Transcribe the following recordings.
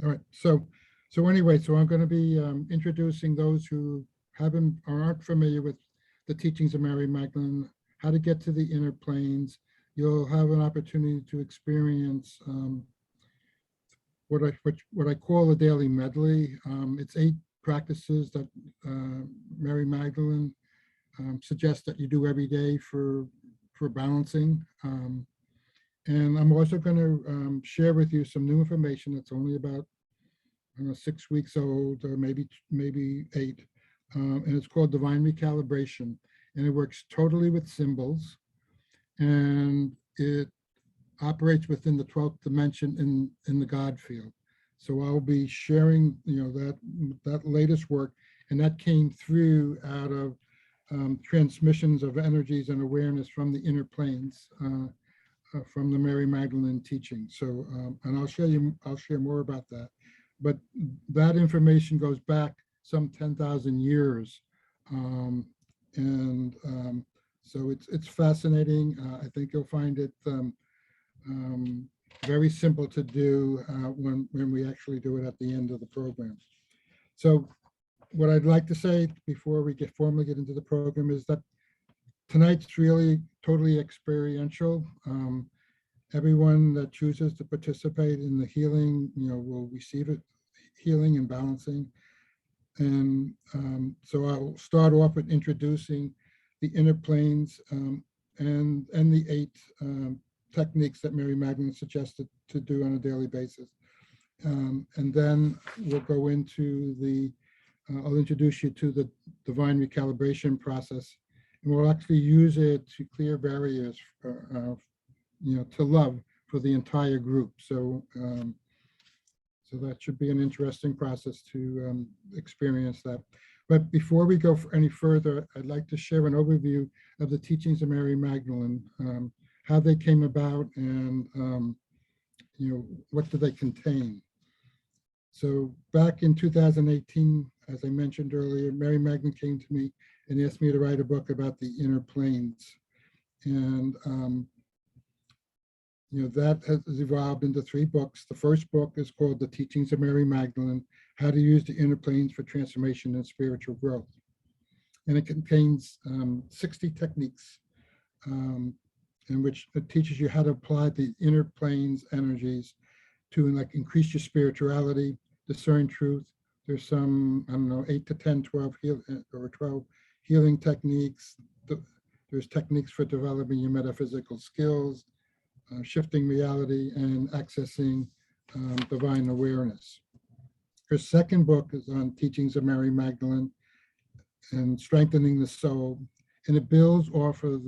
All right. So anyway, so I'm going to be introducing those who haven't or aren't familiar with the teachings of Mary Magdalene, how to get to the inner planes. You'll have an opportunity to experience what I call a daily medley. It's 8 practices that Mary Magdalene suggests that you do every day for balancing. And I'm also going to share with you some new information that's only about 6 weeks old, or maybe 8, and it's called Divine Recalibration, and it works totally with symbols, and it operates within the 12th dimension in the God field. So I'll be sharing, that latest work, and that came through out of transmissions of energies and awareness from the inner planes, from the Mary Magdalene teaching. So, and I'll share more about that. But that information goes back some 10,000 years, so it's fascinating. I think you'll find it very simple to do when we actually do it at the end of the program. So what I'd like to say before we formally get into the program is that tonight's really totally experiential. Everyone that chooses to participate in the healing, will receive it, healing and balancing. And so I'll start off with introducing the inner planes and the 8 techniques that Mary Magdalene suggested to do on a daily basis. And then we'll go into I'll introduce you to the Divine Recalibration process, and we'll actually use it to clear barriers to love for the entire group. So so that should be an interesting process to experience that. But before we go any further, I'd like to share an overview of the teachings of Mary Magdalene, how they came about, and what do they contain. So back in 2018, as I mentioned earlier, Mary Magdalene came to me and asked me to write a book about the inner planes. And that has evolved into 3 books. The first book is called The Teachings of Mary Magdalene, How to Use the Inner Planes for Transformation and Spiritual Growth. And it contains 60 techniques in which it teaches you how to apply the inner planes energies to increase your spirituality, discern truth. There's some, 8 to 10, 12 healing techniques. There's techniques for developing your metaphysical skills, shifting reality, and accessing divine awareness. Her second book is on Teachings of Mary Magdalene and Strengthening the Soul, and it builds off of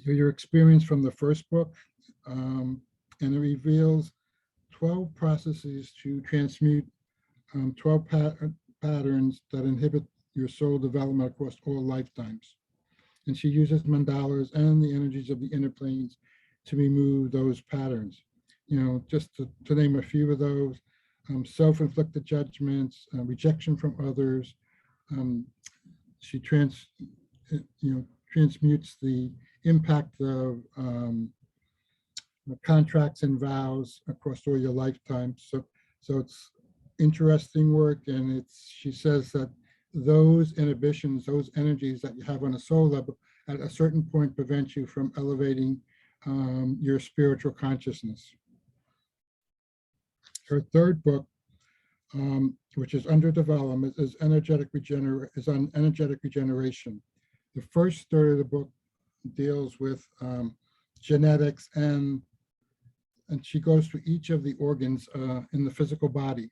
your experience from the first book, and it reveals 12 processes to transmute 12 patterns that inhibit your soul development across all lifetimes. And she uses mandalas and the energies of the inner planes to remove those patterns. Just to name a few of those: self-inflicted judgments, rejection from others. She transmutes the impact of contracts and vows across all your lifetimes. So it's interesting work, and she says that those inhibitions, those energies that you have on a soul level, at a certain point prevent you from elevating your spiritual consciousness. Her third book, which is under development, is on energetic regeneration. The first third of the book deals with genetics, and she goes through each of the organs in the physical body.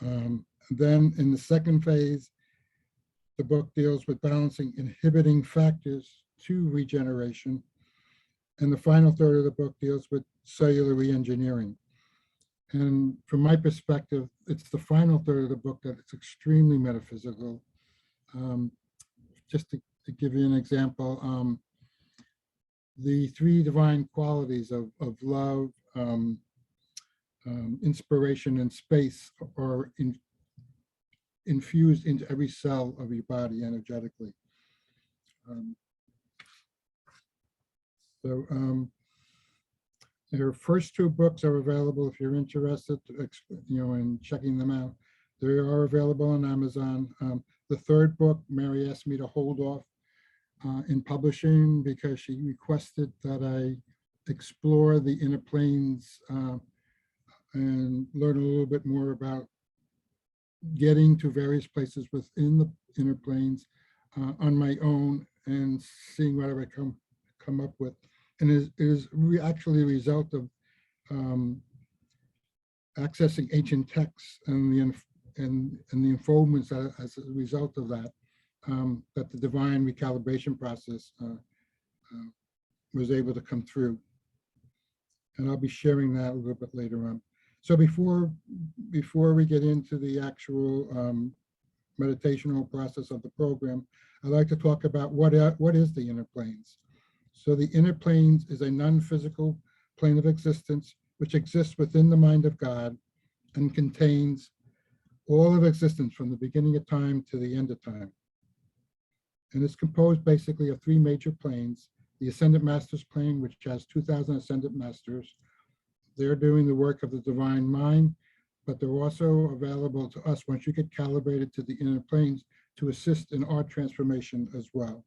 Then in the second phase, the book deals with balancing inhibiting factors to regeneration. And the final third of the book deals with cellular reengineering. And from my perspective, it's the final third of the book that it's extremely metaphysical. Just to give you an example, the 3 divine qualities of love, inspiration, and space are infused into every cell of your body energetically. Her first two books are available if you're interested, in checking them out. They are available on Amazon. The third book, Mary asked me to hold off in publishing because she requested that I explore the inner planes and learn a little bit more about getting to various places within the inner planes on my own and seeing whatever I come up with. And it is actually a result of accessing ancient texts and the unfoldments as a result of that, that the divine recalibration process was able to come through. And I'll be sharing that a little bit later on. So before we get into the actual meditational process of the program, I'd like to talk about what is the inner planes. So the inner planes is a non-physical plane of existence which exists within the mind of God and contains all of existence from the beginning of time to the end of time. And it's composed basically of three major planes: the Ascended Masters plane, which has 2,000 Ascended Masters. They're doing the work of the divine mind, but they're also available to us once you get calibrated to the inner planes to assist in our transformation as well.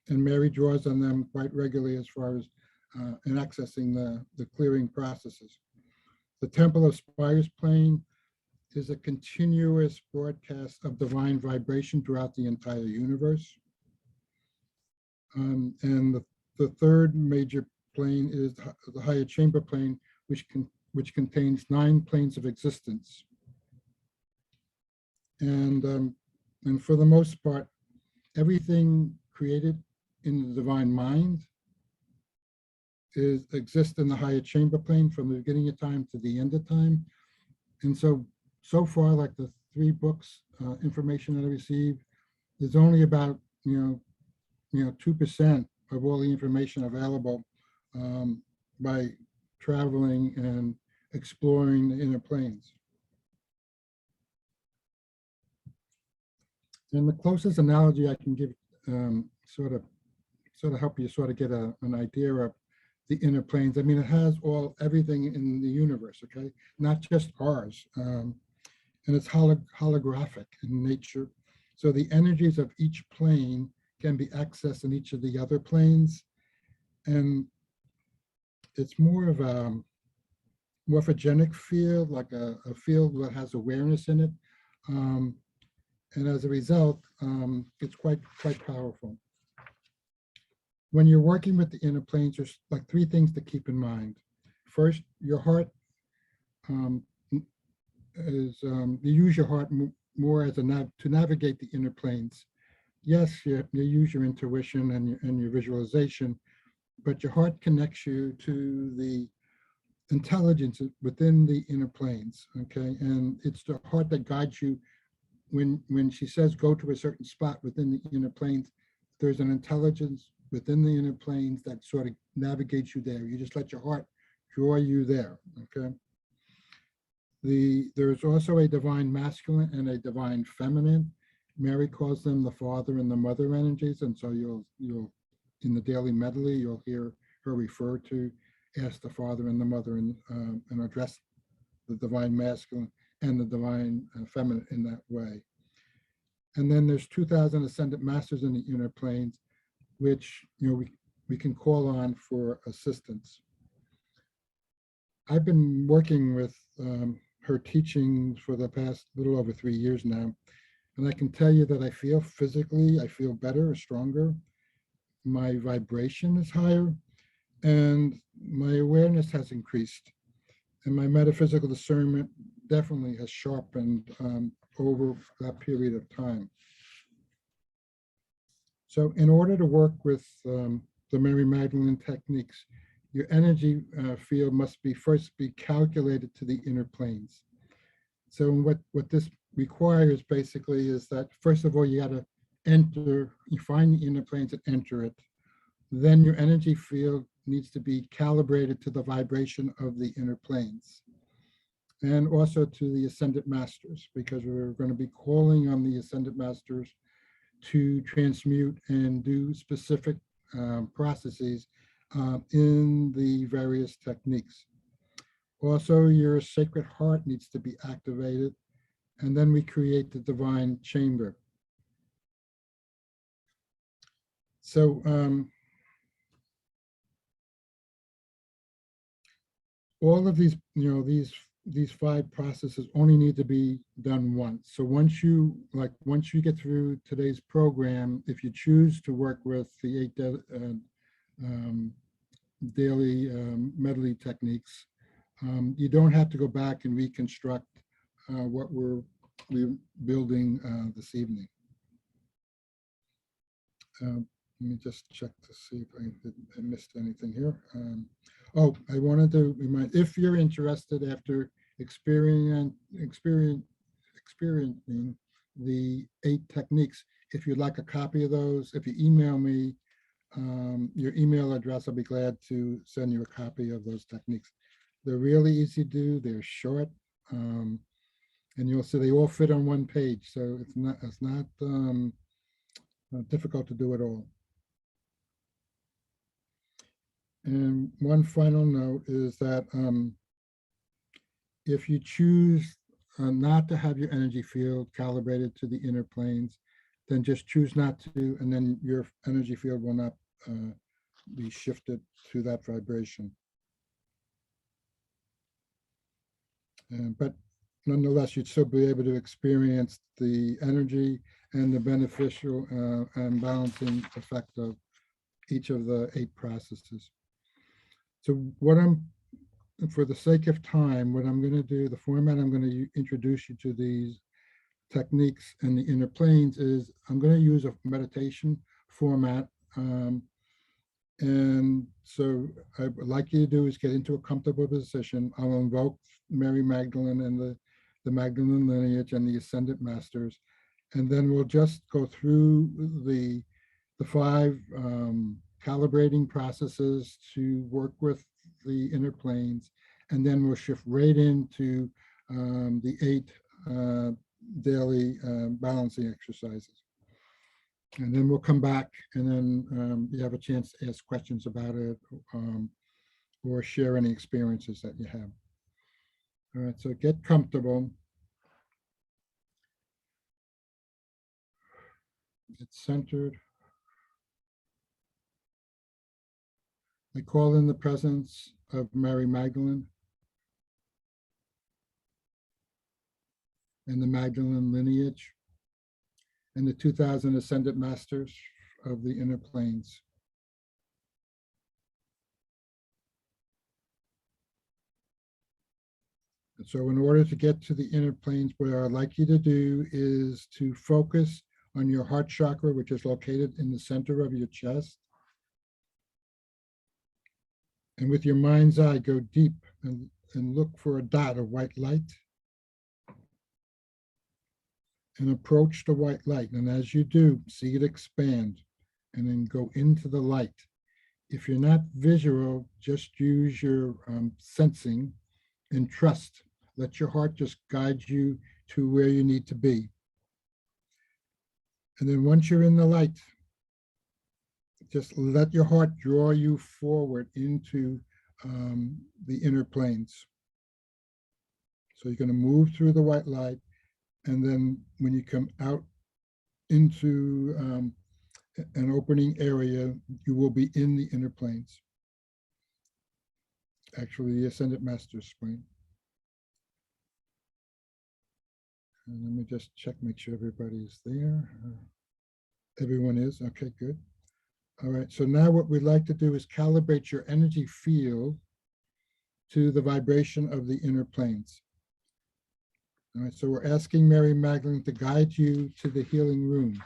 And Mary draws on them quite regularly as far as in accessing the clearing processes. The Temple of Spires plane is a continuous broadcast of divine vibration throughout the entire universe. And the third major plane is the higher chamber plane, which contains 9 planes of existence. And for the most part, everything created in the divine mind exists in the higher chamber plane from the beginning of time to the end of time. And so far, like the 3 books, information that I received, there's only about 2% of all the information available by traveling and exploring the inner planes. And the closest analogy I can give, sort of help you sort of get an idea of the inner planes. I mean, it has everything in the universe, okay? Not just ours. And it's holographic in nature. So the energies of each plane can be accessed in each of the other planes. And it's more of a morphogenic field, like a field that has awareness in it. And as a result, it's quite powerful. When you're working with the inner planes, there's like 3 things to keep in mind. First, your heart you use your heart more as to navigate the inner planes. Yes, you use your intuition and your visualization, but your heart connects you to the intelligence within the inner planes, okay? And it's the heart that guides you. When she says go to a certain spot within the inner planes, there's an intelligence within the inner planes that sort of navigates you there. You just let your heart draw you there, okay? There's also a divine masculine and a divine feminine. Mary calls them the father and the mother energies, and so you'll in the daily medley you'll hear her refer to ask the father and the mother and address the divine masculine and the divine feminine in that way. And then there's 2,000 Ascended Masters in the inner planes, which we can call on for assistance. I've been working with her teachings for the past little over 3 years now, and I can tell you that I feel better, stronger. My vibration is higher, and my awareness has increased, and my metaphysical discernment definitely has sharpened over that period of time. So in order to work with the Mary Magdalene techniques, your energy field must first be calculated to the inner planes. So what this requires basically is that, first of all, you got to you find the inner planes and enter it. Then your energy field needs to be calibrated to the vibration of the inner planes, and also to the Ascended Masters, because we're going to be calling on the Ascended Masters to transmute and do specific processes in the various techniques. Also, your sacred heart needs to be activated, and then we create the divine chamber. So all of these, these 5 processes only need to be done once. So once you get through today's program, if you choose to work with the 8 daily medley techniques, you don't have to go back and reconstruct what we're building this evening. Let me just check to see if I missed anything here. I wanted to remind, if you're interested after experiencing the 8 techniques, if you'd like a copy of those, if you email me your email address, I'll be glad to send you a copy of those techniques. They're really easy to do, they're short, and you'll see they all fit on one page, so it's not difficult to do at all. And one final note is that if you choose not to have your energy field calibrated to the inner planes, then just choose not to, and then your energy field will not be shifted to that vibration. But nonetheless, you'd still be able to experience the energy and the beneficial and balancing effect of each of the 8 processes. So for the sake of time, what I'm going to do, the format I'm going to introduce you to these techniques and the inner planes is I'm going to use a meditation format. And so I would like you to do is get into a comfortable position. I'll invoke Mary Magdalene and the Magdalene lineage and the Ascended Masters. And then we'll just go through the 5 calibrating processes to work with the inner planes. And then we'll shift right into the 8 daily balancing exercises. And then we'll come back and then you have a chance to ask questions about it or share any experiences that you have. All right, so get comfortable. Get centered. I call in the presence of Mary Magdalene and the Magdalene lineage and the 2000 Ascended Masters of the inner planes. And so in order to get to the inner planes, what I'd like you to do is to focus on your heart chakra, which is located in the center of your chest. And with your mind's eye, go deep and look for a dot of white light. And approach the white light. And as you do, see it expand and then go into the light. If you're not visual, just use your sensing and trust. Let your heart just guide you to where you need to be. And then once you're in the light, just let your heart draw you forward into the inner planes. So you're going to move through the white light. And then when you come out into an opening area, you will be in the inner planes. Actually, the Ascended Master's plane. And let me just check, make sure everybody's there. Everyone is, okay, good. All right, so now what we'd like to do is calibrate your energy field to the vibration of the inner planes. All right, so we're asking Mary Magdalene to guide you to the healing room.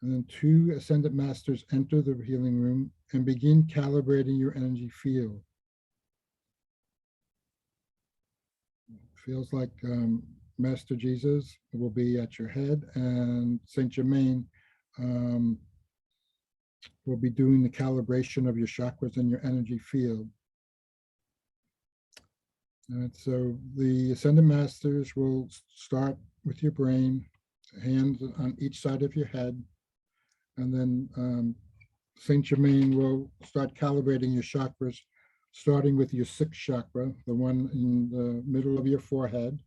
And then 2 Ascended Masters enter the healing room and begin calibrating your energy field. Feels like Master Jesus will be at your head, and Saint Germain will be doing the calibration of your chakras and your energy field. And so the Ascended Masters will start with your brain hands on each side of your head. And then Saint Germain will start calibrating your chakras, starting with your sixth chakra, the one in the middle of your forehead,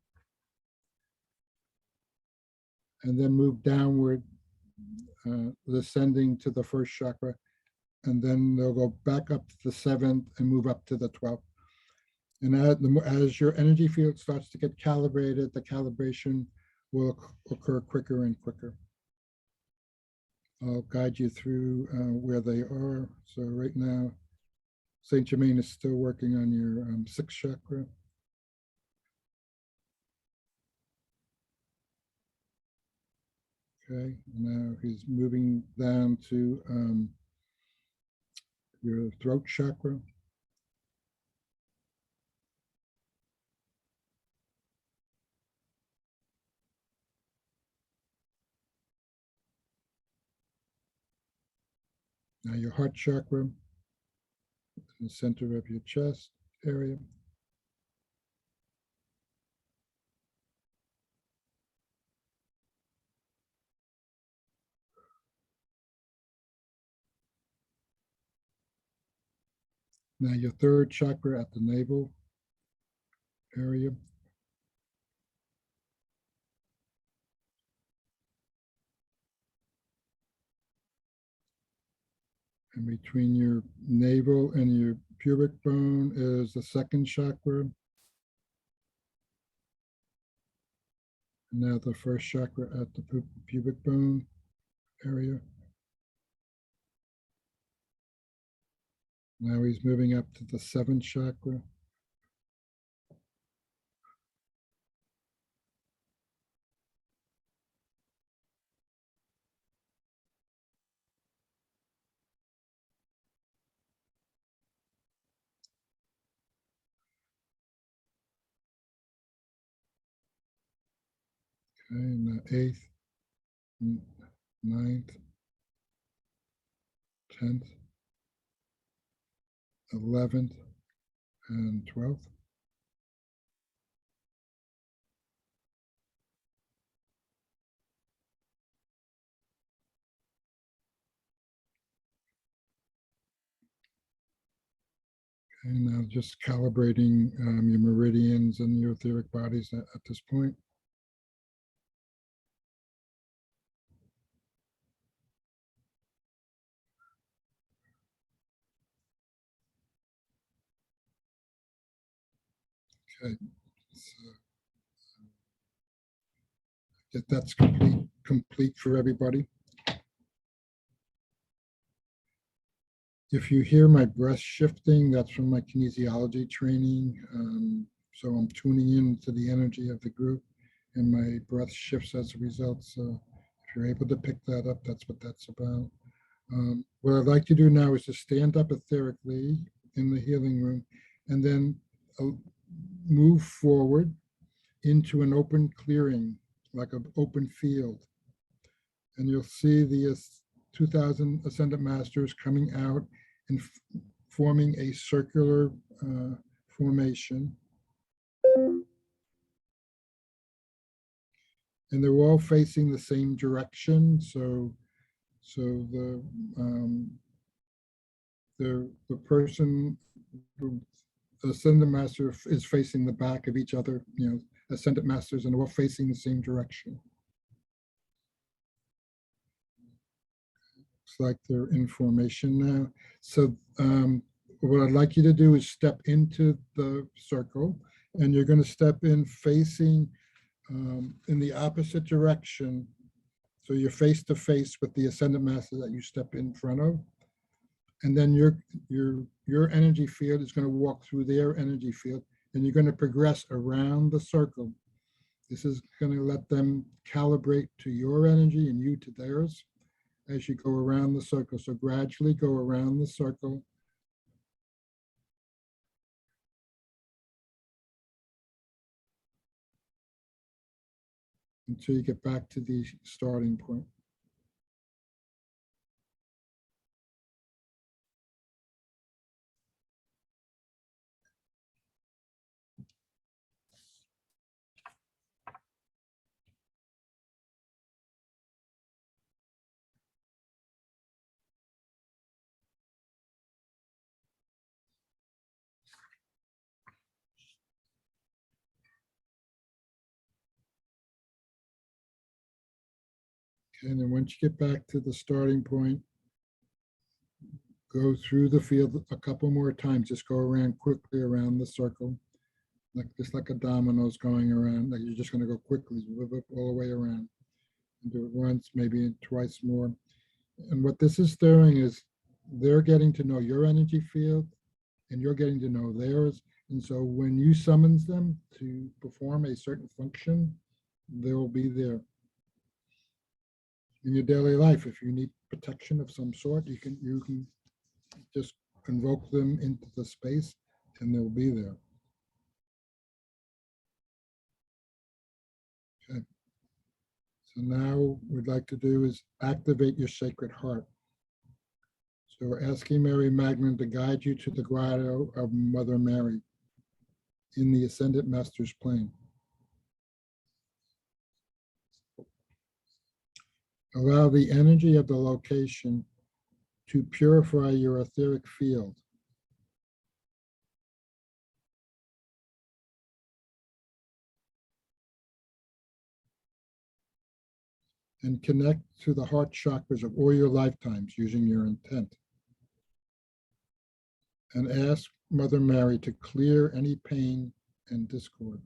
and then move downward, ascending to the first chakra, and then they'll go back up to the seventh and move up to the 12th. And as your energy field starts to get calibrated, the calibration will occur quicker and quicker. I'll guide you through where they are. So right now, Saint Germain is still working on your sixth chakra. Okay, now he's moving down to your throat chakra. Now your heart chakra, in the center of your chest area. Now your third chakra at the navel area. And between your navel and your pubic bone is the second chakra. And now the first chakra at the pubic bone area. Now he's moving up to the seventh chakra. Okay, and the eighth, ninth, 10th, 11th, and 12th. And now just calibrating your meridians and your etheric bodies at this point. Okay, so get that's complete for everybody. If you hear my breath shifting, that's from my kinesiology training. So I'm tuning into the energy of the group, and my breath shifts as a result. So if you're able to pick that up, that's what that's about. What I'd like to do now is to stand up etherically in the healing room, and then move forward into an open clearing, like an open field. And you'll see the 2,000 Ascended Masters coming out and forming a circular formation. And they're all facing the same direction. So the person, the Ascended Master is facing the back of each other, Ascended Masters, and they're all facing the same direction. Looks like they're in formation now. So what I'd like you to do is step into the circle, and you're going to step in facing in the opposite direction. So you're face to face with the Ascended Master that you step in front of. And then your energy field is going to walk through their energy field, and you're going to progress around the circle. This is going to let them calibrate to your energy and you to theirs as you go around the circle. So gradually go around the circle. Until you get back to the starting point. And then once you get back to the starting point, go through the field a couple more times. Just go around quickly around the circle, just like a dominoes going around. Like you're just going to go quickly, all the way around, and do it once, maybe twice more. And what this is doing is they're getting to know your energy field, and you're getting to know theirs. And so when you summons them to perform a certain function, they will be there. In your daily life, if you need protection of some sort, you can just convoke them into the space and they'll be there. Okay. So now what we'd like to do is activate your sacred heart. So we're asking Mary Magdalene to guide you to the grotto of Mother Mary in the Ascended Master's plane. Allow the energy of the location to purify your etheric field. And connect to the heart chakras of all your lifetimes using your intent. And ask Mother Mary to clear any pain and discord.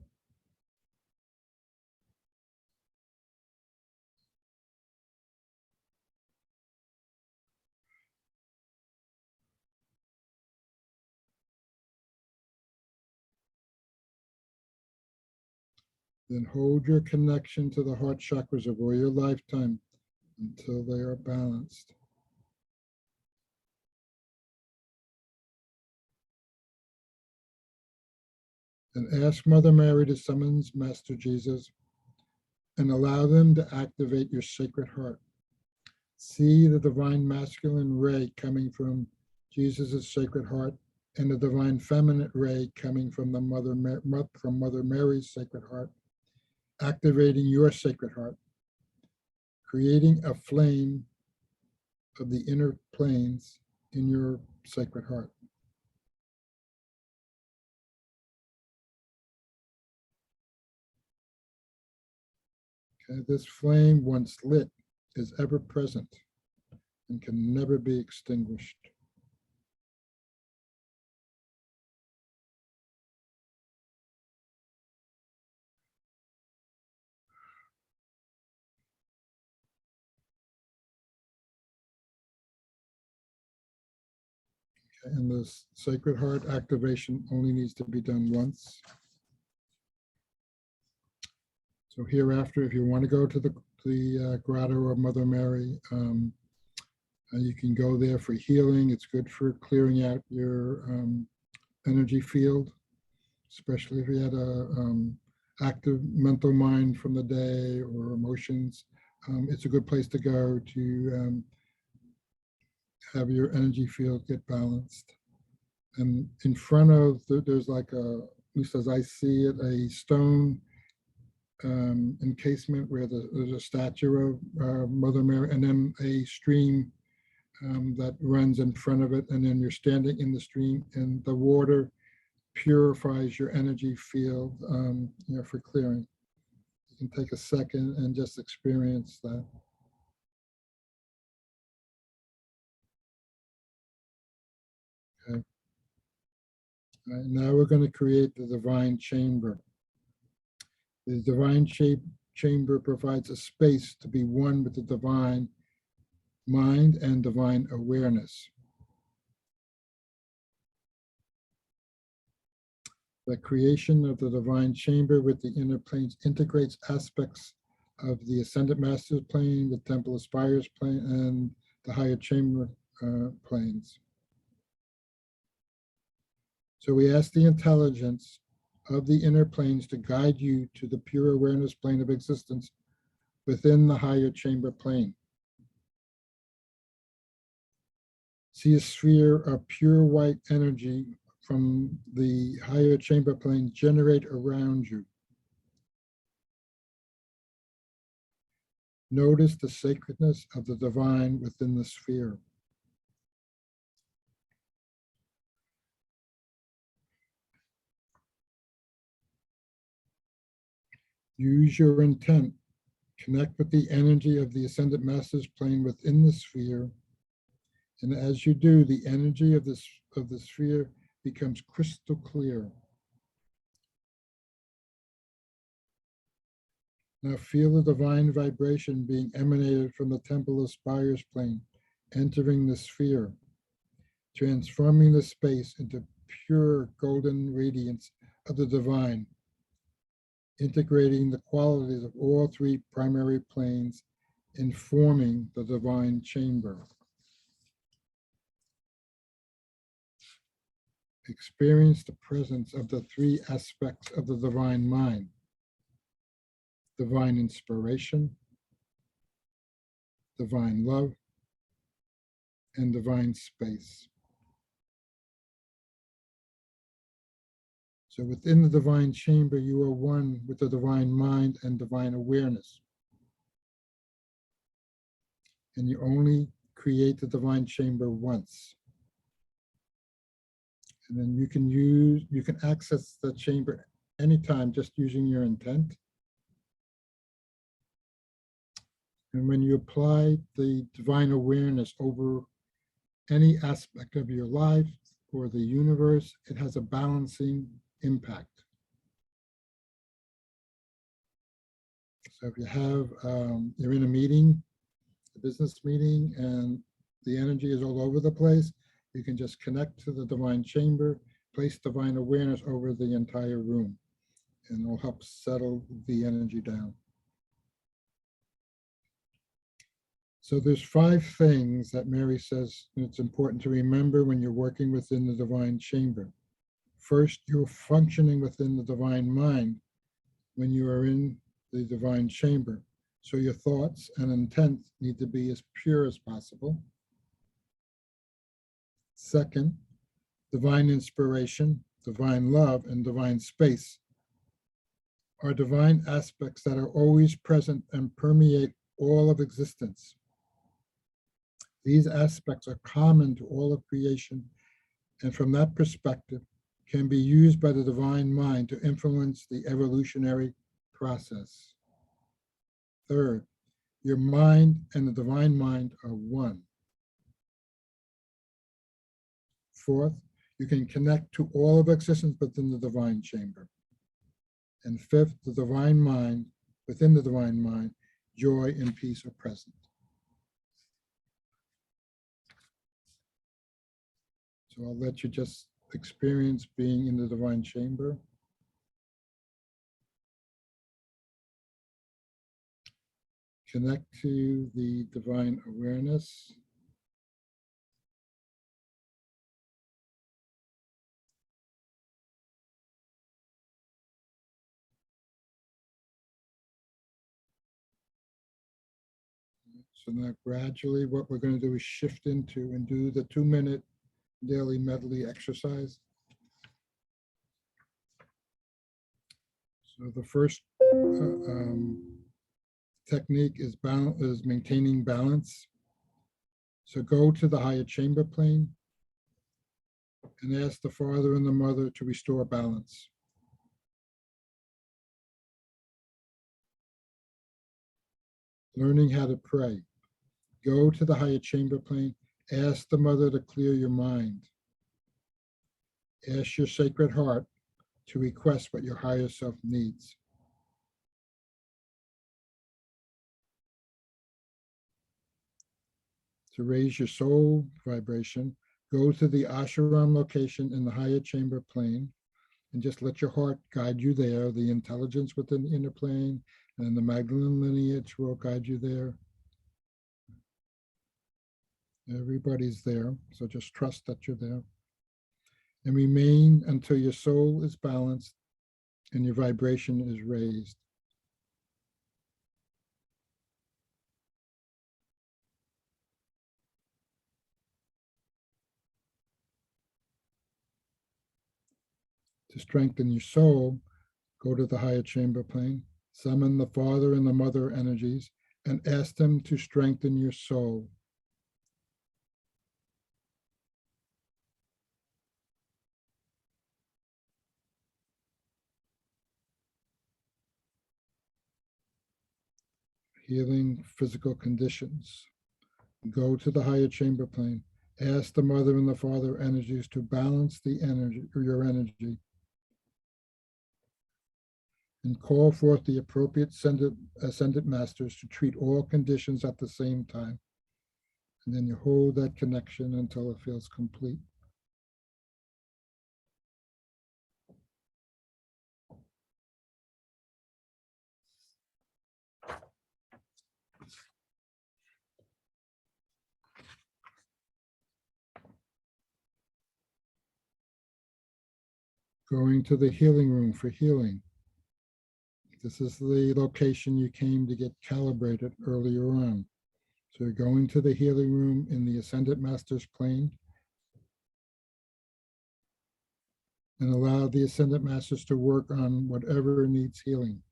Then hold your connection to the heart chakras of all your lifetime until they are balanced. And ask Mother Mary to summon Master Jesus and allow them to activate your sacred heart. See the divine masculine ray coming from Jesus' sacred heart and the divine feminine ray coming from the Mother Mary's sacred heart, activating your sacred heart, creating a flame of the inner planes in your sacred heart. Okay, this flame, once lit, is ever present and can never be extinguished. Okay, and this sacred heart activation only needs to be done once. So hereafter, if you want to go to the grotto of Mother Mary, you can go there for healing. It's good for clearing out your energy field, especially if you had a active mental mind from the day or emotions. It's a good place to go to have your energy field get balanced. And in front of, there's like a, at least as I see it, a stone encasement where there's a statue of Mother Mary, and then a stream that runs in front of it, and then you're standing in the stream, and the water purifies your energy field, for clearing. You can take a second and just experience that. Okay. All right, now we're going to create the divine chamber. The divine chamber provides a space to be one with the divine mind and divine awareness. The creation of the divine chamber with the inner planes integrates aspects of the Ascended Master's plane, the Temple Aspires plane, and the higher chamber planes. So we ask the intelligence of the inner planes to guide you to the pure awareness plane of existence within the higher chamber plane. See a sphere of pure white energy from the higher chamber plane generate around you. Notice the sacredness of the divine within the sphere. Use your intent, Connect with the energy of the Ascended Masters plane within the sphere. And as you do, the energy of the sphere becomes crystal clear. Now feel the divine vibration being emanated from the Temple of Spires plane, entering the sphere, transforming the space into pure golden radiance of the divine, integrating the qualities of all three primary planes in forming the divine chamber. Experience the presence of the three aspects of the divine mind: divine inspiration, divine love, and divine space. So within the divine chamber, you are one with the divine mind and divine awareness. And you only create the divine chamber once. And then you can access the chamber anytime just using your intent. And when you apply the divine awareness over any aspect of your life or the universe, it has a balancing impact. So if you have, you're in a meeting, a business meeting, and the energy is all over the place, you can just connect to the divine chamber, place divine awareness over the entire room, and it'll help settle the energy down. So there's 5 things that Mary says it's important to remember when you're working within the divine chamber. First, you're functioning within the divine mind when you are in the divine chamber. So your thoughts and intent need to be as pure as possible. Second, divine inspiration, divine love, and divine space are divine aspects that are always present and permeate all of existence. These aspects are common to all of creation, and from that perspective, can be used by the divine mind to influence the evolutionary process. Third, your mind and the divine mind are one. Fourth, you can connect to all of existence within the divine chamber. And fifth, the divine mind, within the divine mind, joy and peace are present. So I'll let you just experience being in the divine chamber. Connect to the divine awareness. So now gradually what we're going to do is shift into and do the 2-minute daily medley exercise. So the first technique is maintaining balance. So go to the higher chamber plane and ask the Father and the Mother to restore balance. Learning how to pray. Go to the higher chamber plane, ask the Mother to clear your mind. Ask your Sacred Heart to request what your higher self needs. To raise your soul vibration, go to the ashram location in the higher chamber plane and just let your heart guide you there. The intelligence within the inner plane and the Magdalene lineage will guide you there. Everybody's there, so just trust that you're there. And remain until your soul is balanced and your vibration is raised. To strengthen your soul, go to the higher chamber plane, summon the Father and the Mother energies, and ask them to strengthen your soul. healing physical conditions. Go to the higher chamber plane. Ask the mother and the father energies to balance the energy, or your energy, and call forth the appropriate ascended masters to treat all conditions at the same time. And then you hold that connection until it feels complete. Going to the healing room for healing. This is the location you came to get calibrated earlier on. So you're going to the healing room in the Ascended Master's plane and allow the Ascended Masters to work on whatever needs healing.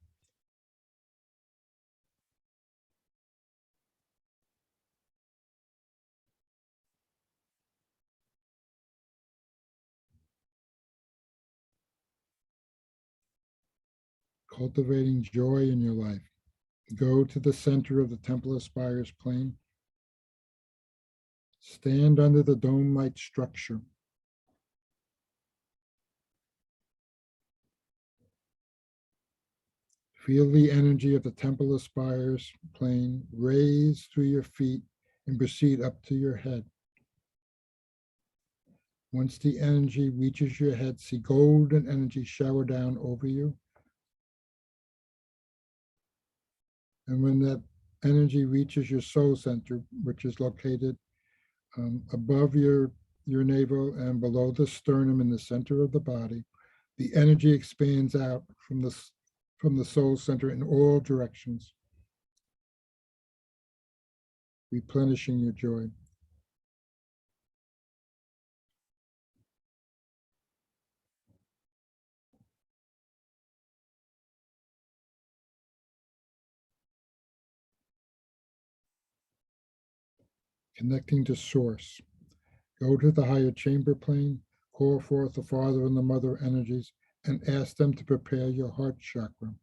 Cultivating joy in your life. Go to the center of the Temple of Spires plane. Stand under the dome-like structure. Feel the energy of the Temple of Spires plane raise through your feet and proceed up to your head. Once the energy reaches your head, see golden energy shower down over you. And when that energy reaches your soul center, which is located above your navel and below the sternum in the center of the body, the energy expands out from the soul center in all directions, replenishing your joy. Connecting to source. Go to the higher chamber plane, call forth the father and the mother energies, and ask them to prepare your heart chakra.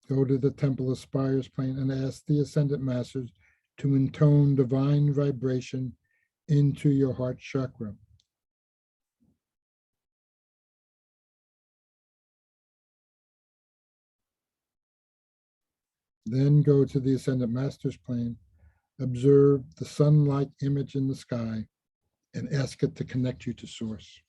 Go to the Temple of Spires plane and ask the Ascended Masters to intone divine vibration into your heart chakra. Then go to the Ascended Masters plane, observe the sun-like image in the sky, and ask it to connect you to source.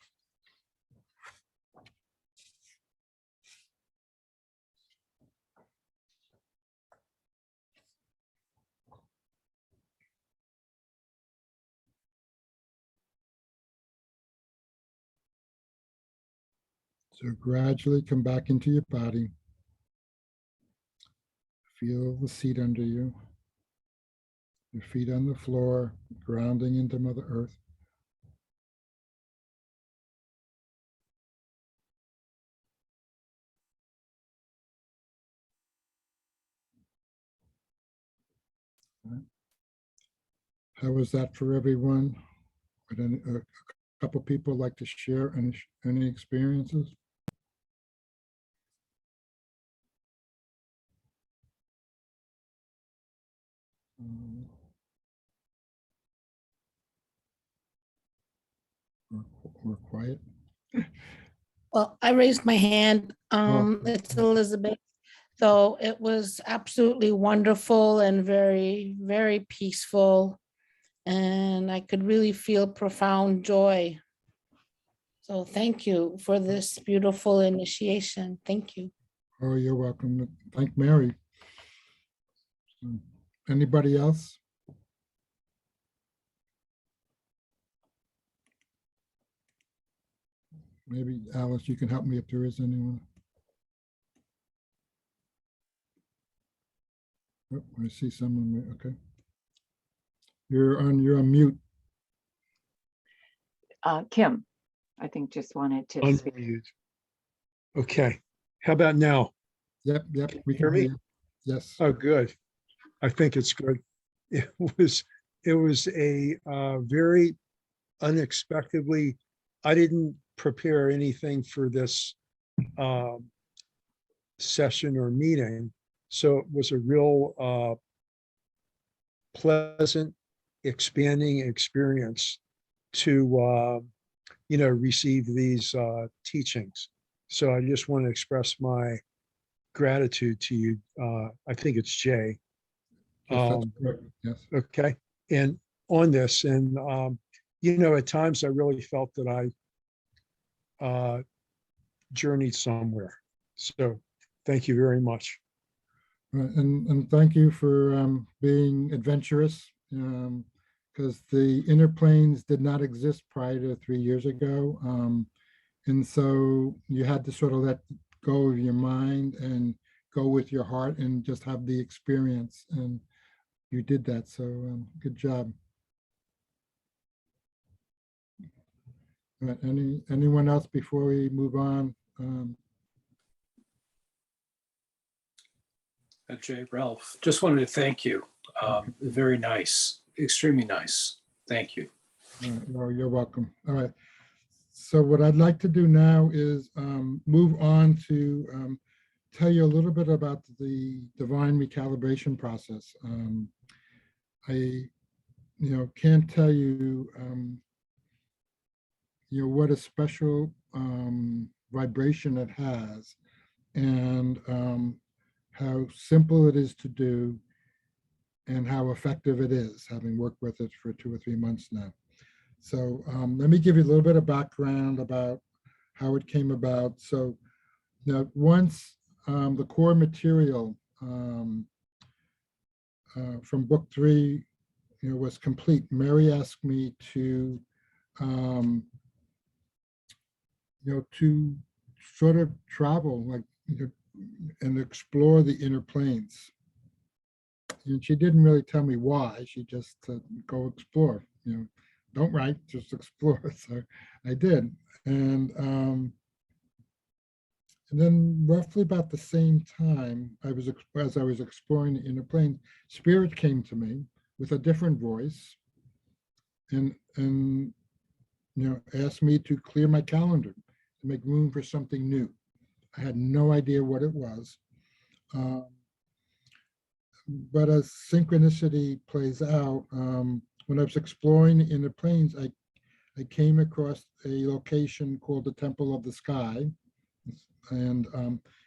So gradually come back into your body. Feel the seat under you, your feet on the floor, grounding into Mother Earth. How was that for everyone? Would a couple people like to share any experiences? Or quiet? Well, I raised my hand. It's Elizabeth. So it was absolutely wonderful and very, very peaceful. And I could really feel profound joy. So thank you for this beautiful initiation. Thank you. Oh, you're welcome. Thank Mary. Anybody else? Maybe Alice, you can help me if there is anyone. Oh, I see someone. Okay. You're on mute. Kim, I think just wanted to speak. Unmute. Okay. How about now? Yep. We Hear can me? hear you. Yes. Oh, good. I think it's good. It was a very unexpectedly, I didn't prepare anything for this session or meeting. So it was a real pleasant, expanding experience to, receive these teachings. So I just want to express my gratitude to you. I think it's Jay. Yes, that's correct. Yes. Okay. And on this, and, at times I really felt that I journeyed somewhere. So thank you very much. Right, and thank you for being adventurous, because the inner planes did not exist prior to 3 years ago. And so you had to sort of let go of your mind and go with your heart and just have the experience. And you did that. So good job. All right, anyone else before we move on? Jay, Ralph, just wanted to thank you. Very nice, extremely nice. Thank you. All right, well, you're welcome. All right. So what I'd like to do now is move on to tell you a little bit about the divine recalibration process. I, can't tell you, what a special vibration it has, and how simple it is to do, and how effective it is, having worked with it for 2 or 3 months now. So let me give you a little bit of background about how it came about. So now, once the core material from book 3, was complete, Mary asked me to, to sort of travel, like, and explore the inner planes. And she didn't really tell me why. She just said, go explore, don't write, just explore. So I did. And then roughly about the same time, as I was exploring the inner plane, Spirit came to me with a different voice and asked me to clear my calendar to make room for something new. I had no idea what it was. But as synchronicity plays out, when I was exploring the inner planes, I came across a location called the Temple of the Sky. And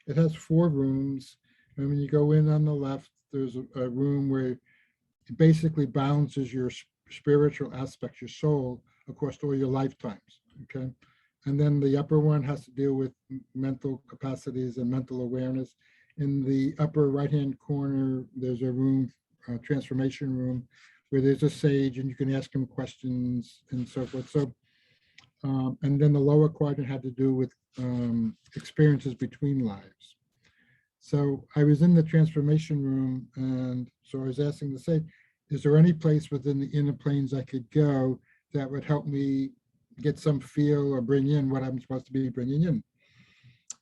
it has 4 rooms. And when you go in on the left, there's a room where it basically balances your spiritual aspects, your soul, across all your lifetimes. Okay. And then the upper one has to deal with mental capacities and mental awareness. In the upper right-hand corner, there's a room, a transformation room, where there's a sage and you can ask him questions and so forth. So, and then the lower quadrant had to do with experiences between lives. So I was in the transformation room, and so I was asking the sage, is there any place within the inner planes I could go that would help me get some feel or bring in what I'm supposed to be bringing in?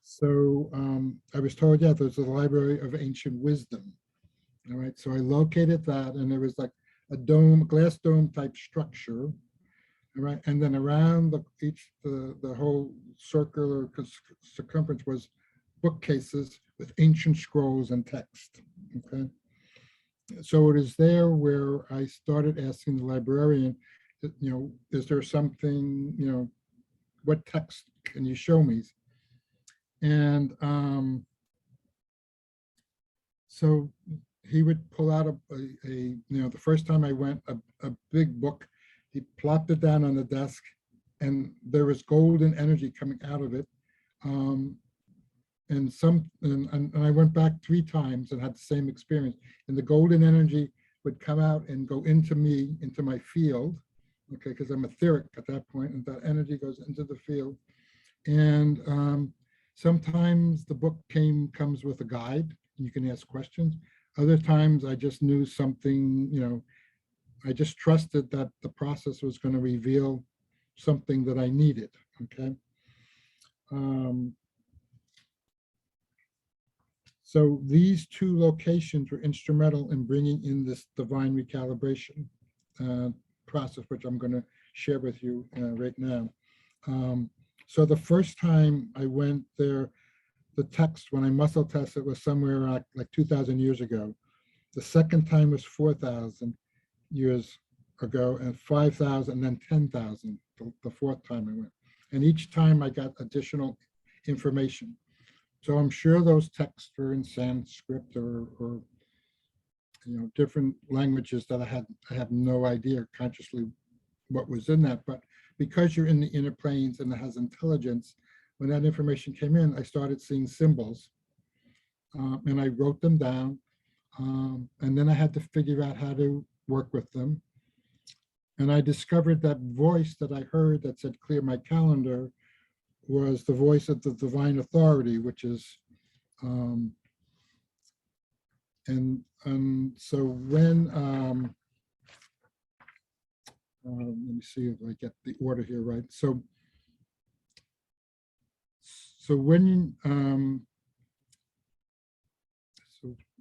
So I was told, yeah, there's a library of ancient wisdom. All right, so I located that, and there was like a dome, glass dome type structure. All right, and then around the whole circular circumference was bookcases with ancient scrolls and text. Okay, so it is there where I started asking the librarian, is there something, what text can you show me? And so he would pull out the first time I went, a big book. He plopped it down on the desk, and there was golden energy coming out of it. And I went back 3 times and had the same experience. And the golden energy would come out and go into me, into my field, okay, because I'm etheric at that point, and that energy goes into the field. And sometimes the book comes with a guide, and you can ask questions. Other times I just knew something, I just trusted that the process was going to reveal something that I needed, okay? So these 2 locations were instrumental in bringing in this divine recalibration process, which I'm going to share with you right now. So the first time I went there, the text, when I muscle test, it was somewhere like 2,000 years ago. The second time was 4,000 years ago, and 5,000, and then 10,000, the fourth time I went. And each time I got additional information. So I'm sure those texts were in Sanskrit or different languages that I have no idea consciously what was in that. But because you're in the inner planes and it has intelligence, when that information came in, I started seeing symbols, and I wrote them down. And then I had to figure out how to work with them. And I discovered that voice that I heard that said, clear my calendar, was the voice of the divine authority, which is, and so when, let me see if I get the order here right. So when,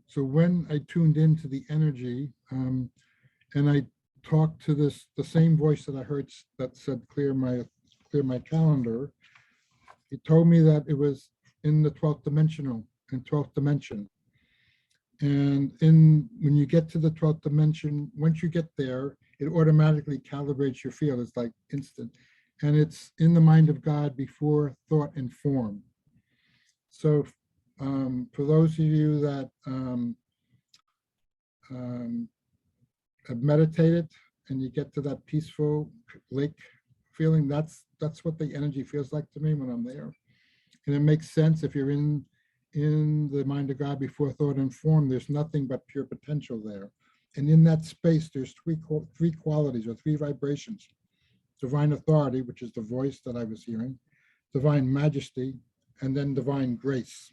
so when I tuned into the energy, and I talked to the same voice that I heard that said, clear my calendar, it told me that it was in the 12th dimension. And when you get to the 12th dimension, once you get there, it automatically calibrates your field. It's like instant. And it's in the mind of God before thought and form. So for those of you that have meditated and you get to that peaceful lake feeling, that's what the energy feels like to me when I'm there. And it makes sense if you're in the mind of God before thought and form, there's nothing but pure potential there. And in that space, there's three qualities or three vibrations: divine authority, which is the voice that I was hearing, divine majesty, and then divine grace.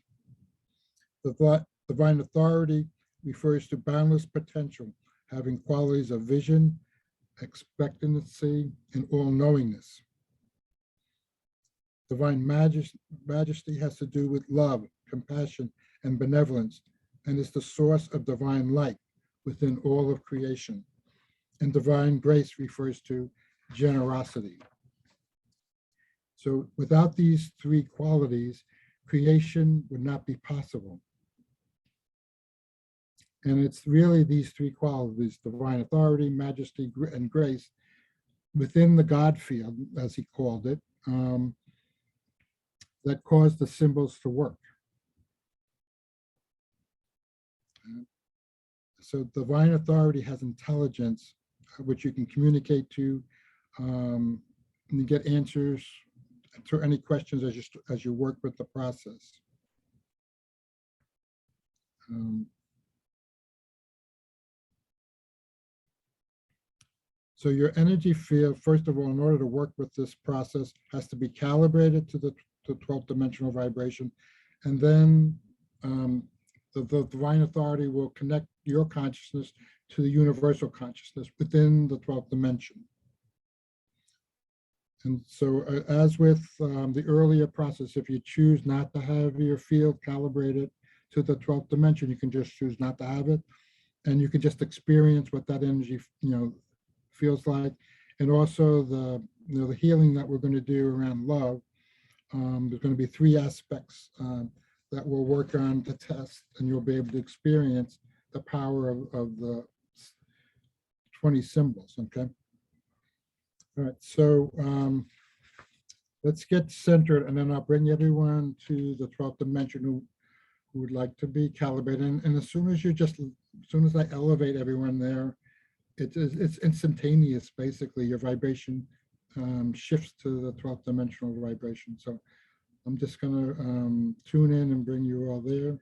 The divine authority refers to boundless potential, having qualities of vision, expectancy, and all-knowingness. Divine majesty has to do with love, compassion, and benevolence, and is the source of divine light within all of creation. And divine grace refers to generosity. So without these three qualities, creation would not be possible. And it's really these three qualities, divine authority, majesty, and grace, within the God field, as he called it, that cause the symbols to work. So divine authority has intelligence, which you can communicate to, and you get answers to any questions as you work with the process. So your energy field, first of all, in order to work with this process, has to be calibrated to the 12th dimensional vibration. And then the divine authority will connect your consciousness to the universal consciousness within the 12th dimension. And so as with the earlier process, if you choose not to have your field calibrated to the 12th dimension, you can just choose not to have it. And you can just experience what that energy, feels like. And also the healing that we're going to do around love. There's going to be three aspects that we'll work on to test, and you'll be able to experience the power of the 20 symbols, okay? All right, so let's get centered, and then I'll bring everyone to the 12th dimension who would like to be calibrated. And as soon as I elevate everyone there, it's instantaneous, basically. Your vibration shifts to the 12th dimensional vibration. So I'm just gonna tune in and bring you all there.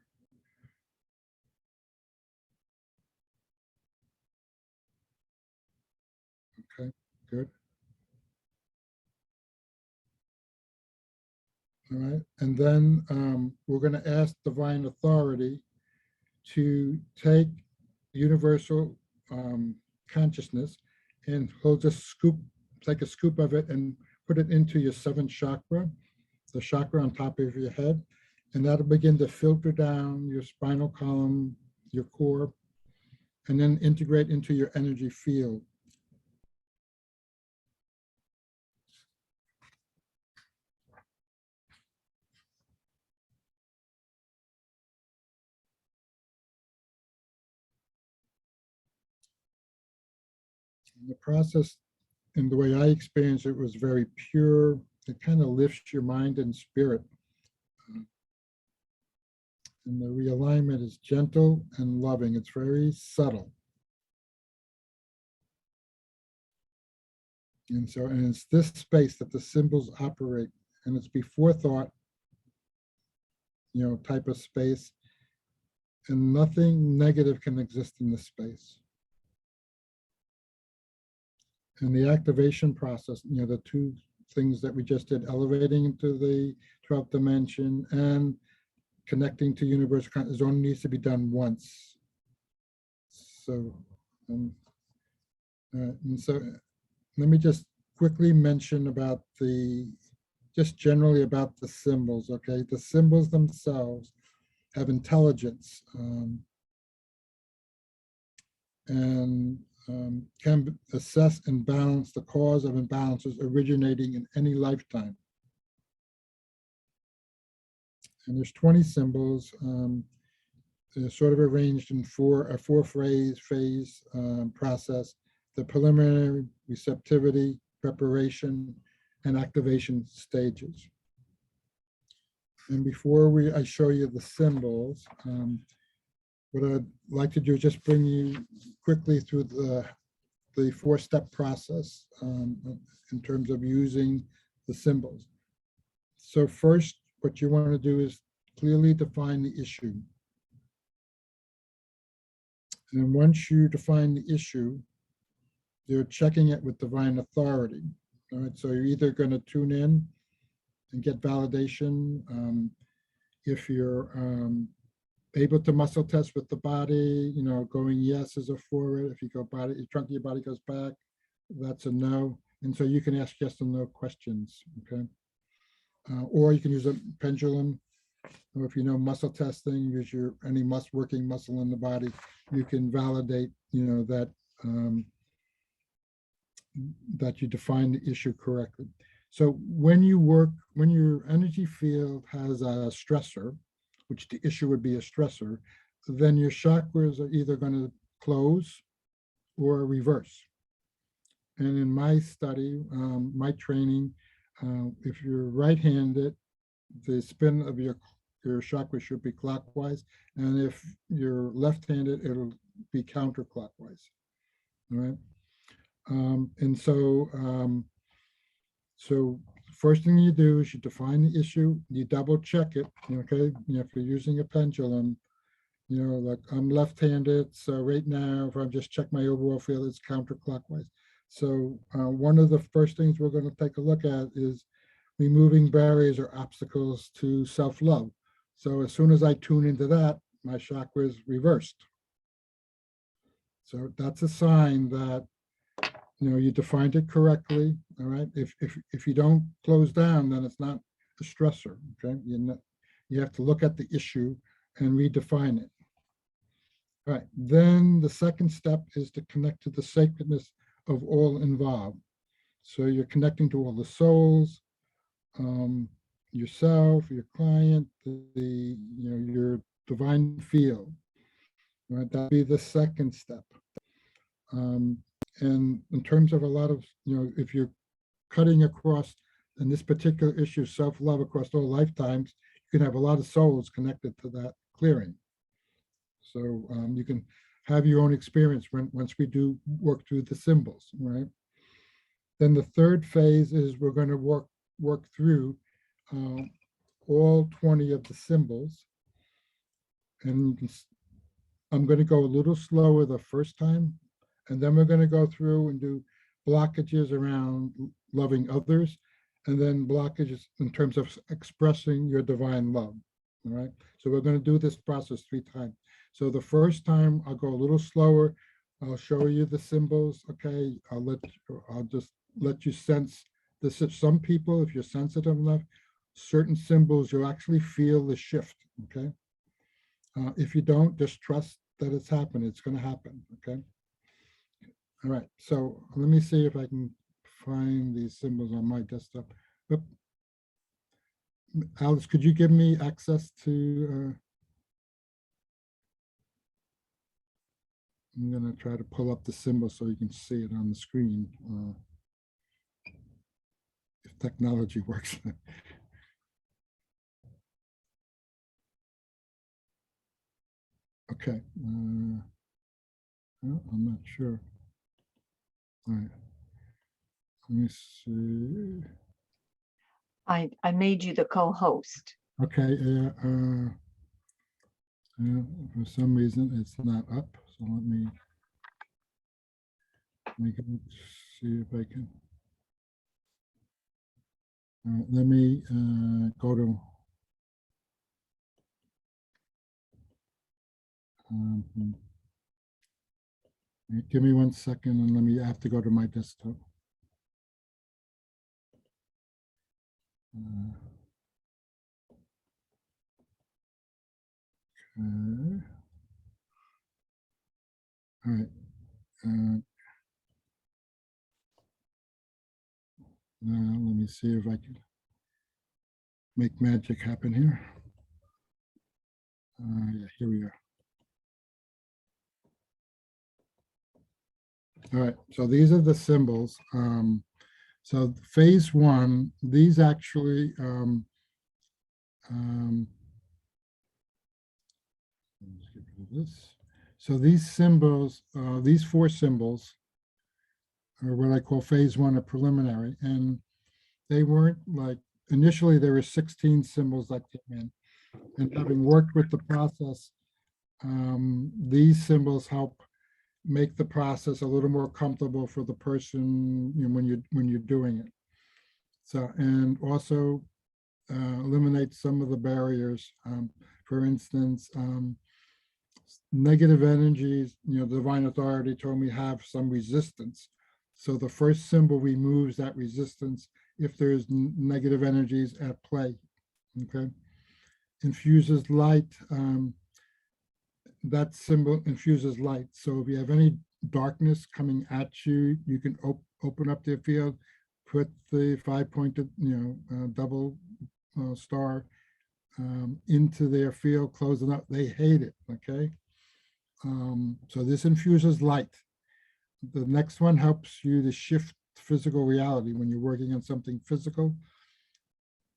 Okay, good. All right, and then we're going to ask divine authority to take universal consciousness, and he'll just take a scoop of it and put it into your seventh chakra, the chakra on top of your head, and that'll begin to filter down your spinal column, your core, and then integrate into your energy field. And the process, and the way I experienced it, was very pure. It kind of lifts your mind and spirit. And the realignment is gentle and loving. It's very subtle. And so, and it's this space that the symbols operate, and it's before thought, type of space, and nothing negative can exist in this space. And the activation process, the two things that we just did, elevating into the 12th dimension and connecting to universal consciousness, only needs to be done once. So, and so let me just quickly mention about just generally about the symbols, okay? The symbols themselves have intelligence and can assess and balance the cause of imbalances originating in any lifetime. And there's 20 symbols. They're sort of arranged in a four-phase process: the preliminary, receptivity, preparation, and activation stages. And before I show you the symbols, what I'd like to do is just bring you quickly through the four-step process in terms of using the symbols. So first, what you want to do is clearly define the issue. And once you define the issue, you're checking it with divine authority. All right, so you're either going to tune in and get validation. If you're able to muscle test with the body, going yes is a forward. If you go body, the trunk of your body goes back, that's a no. And so you can ask yes or no questions, okay? Or you can use a pendulum, or if you know muscle testing, use any working muscle in the body. You can validate, that that you define the issue correctly. So when your energy field has a stressor, which the issue would be a stressor, then your chakras are either going to close or reverse. And in my study, my training, if you're right-handed, the spin of your chakra should be clockwise, and if you're left-handed, it'll be counterclockwise. All right. And so, first thing you do is you define the issue, you double check it, okay? If you're using a pendulum, like I'm left-handed, so right now, if I just check my overall field, it's counterclockwise. So one of the first things we're going to take a look at is removing barriers or obstacles to self-love. So as soon as I tune into that, my chakra is reversed. So that's a sign that you defined it correctly. All right. If you don't close down, then it's not a stressor. Okay. You have to look at the issue and redefine it. All right. Then the second step is to connect to the sacredness of all involved. So you're connecting to all the souls, yourself, your client, your divine field. All right. That'd be the second step. And in terms of a lot of, if you're cutting across, in this particular issue, self-love across all lifetimes, you can have a lot of souls connected to that clearing. So you can have your own experience once we do work through the symbols, right? Then the third phase is we're going to work through all 20 of the symbols. And I'm going to go a little slower the first time. And then we're going to go through and do blockages around loving others, and then blockages in terms of expressing your divine love. All right. So we're going to do this process 3 times. So the first time I'll go a little slower. I'll show you the symbols. Okay. I'll just let you sense this. Some people, if you're sensitive enough, certain symbols, you'll actually feel the shift. Okay. If you don't, just trust that it's happening. It's going to happen. Okay. All right, so let me see if I can find these symbols on my desktop. Oop. Alice, could you give me access to, I'm gonna try to pull up the symbol so you can see it on the screen. If technology works. Okay. Well, I'm not sure. All right. Let me see. I made you the co-host. Okay. For some reason, it's not up. So let me go see if I can. Let me go to. Give me 1 second and let me I have to go to my desktop. Okay. All right. Now let me see if I can make magic happen here. Yeah, here we are. All right, so these are the symbols. So phase one, these actually, let's get rid of this. So these symbols, these 4 symbols are what I call phase one, a preliminary, and they weren't like, initially there were 16 symbols that came in, and having worked with the process, these symbols help make the process a little more comfortable for the person, you know, when you're doing it. So, and also eliminate some of the barriers. For instance, negative energies, you know, divine authority told me have some resistance. So the first symbol removes that resistance if there's negative energies at play. Okay. Infuses light. That symbol infuses light. So if you have any darkness coming at you, you can open up their field, put the 5-pointed, you know, double star into their field, closing up. They hate it. Okay. So this infuses light. The next one helps you to shift physical reality when you're working on something physical.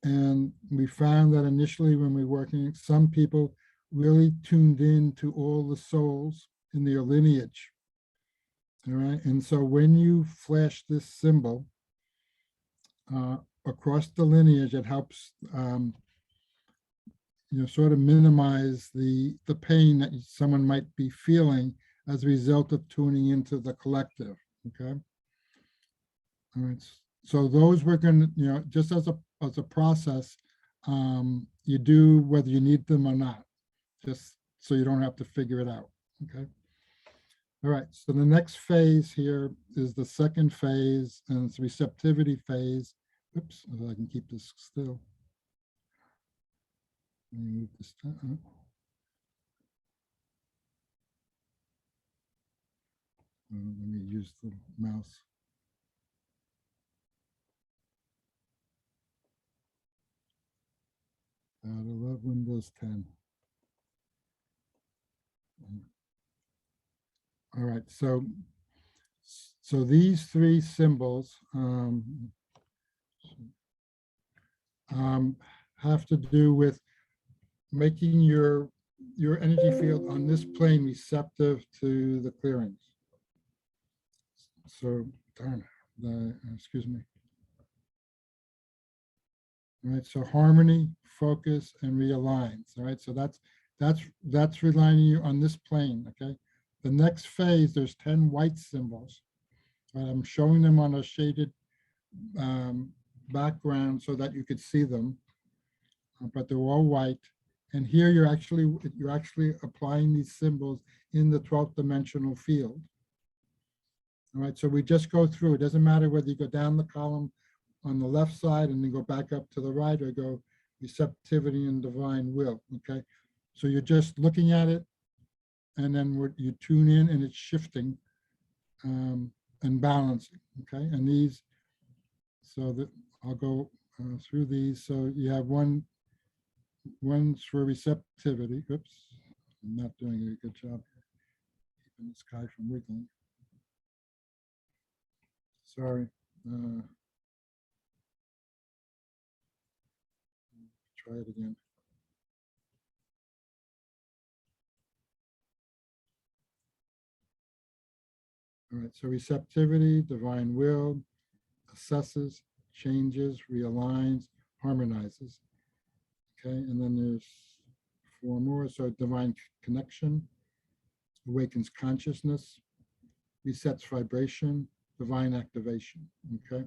And we found that initially when we were working, some people really tuned in to all the souls in their lineage. All right. And so when you flash this symbol across the lineage, it helps you know, sort of minimize the pain that someone might be feeling as a result of tuning into the collective. Okay. All right. So those we're going to, you know, just as a process, you do whether you need them or not, just so you don't have to figure it out. Okay. All right. So the next phase here is the second phase, and it's receptivity phase. Oops, if I can keep this still. Let me move this down. Let me use the mouse. I love Windows 10. All right, so these 3 symbols have to do with making your energy field on this plane receptive to the clearings. So, darn it, excuse me. All right, so harmony, focus, and realigns. All right, so that's relying you on this plane. Okay, the next phase, there's 10 white symbols. Right? I'm showing them on a shaded background so that you could see them, but they're all white. And here you're actually applying these symbols in the 12th dimensional field. All right, so we just go through. It doesn't matter whether you go down the column on the left side and then go back up to the right, or go receptivity and divine will. Okay, so you're just looking at it, and then you tune in, and it's shifting and balancing. Okay, and these, so that I'll go through these. So you have one's for receptivity. Oops, I'm not doing a good job. And this guy from wiggling. Sorry. Try it again. All right, so receptivity, divine will, assesses, changes, realigns, harmonizes. Okay, and then there's 4 more. So divine connection, awakens consciousness, resets vibration, divine activation. Okay,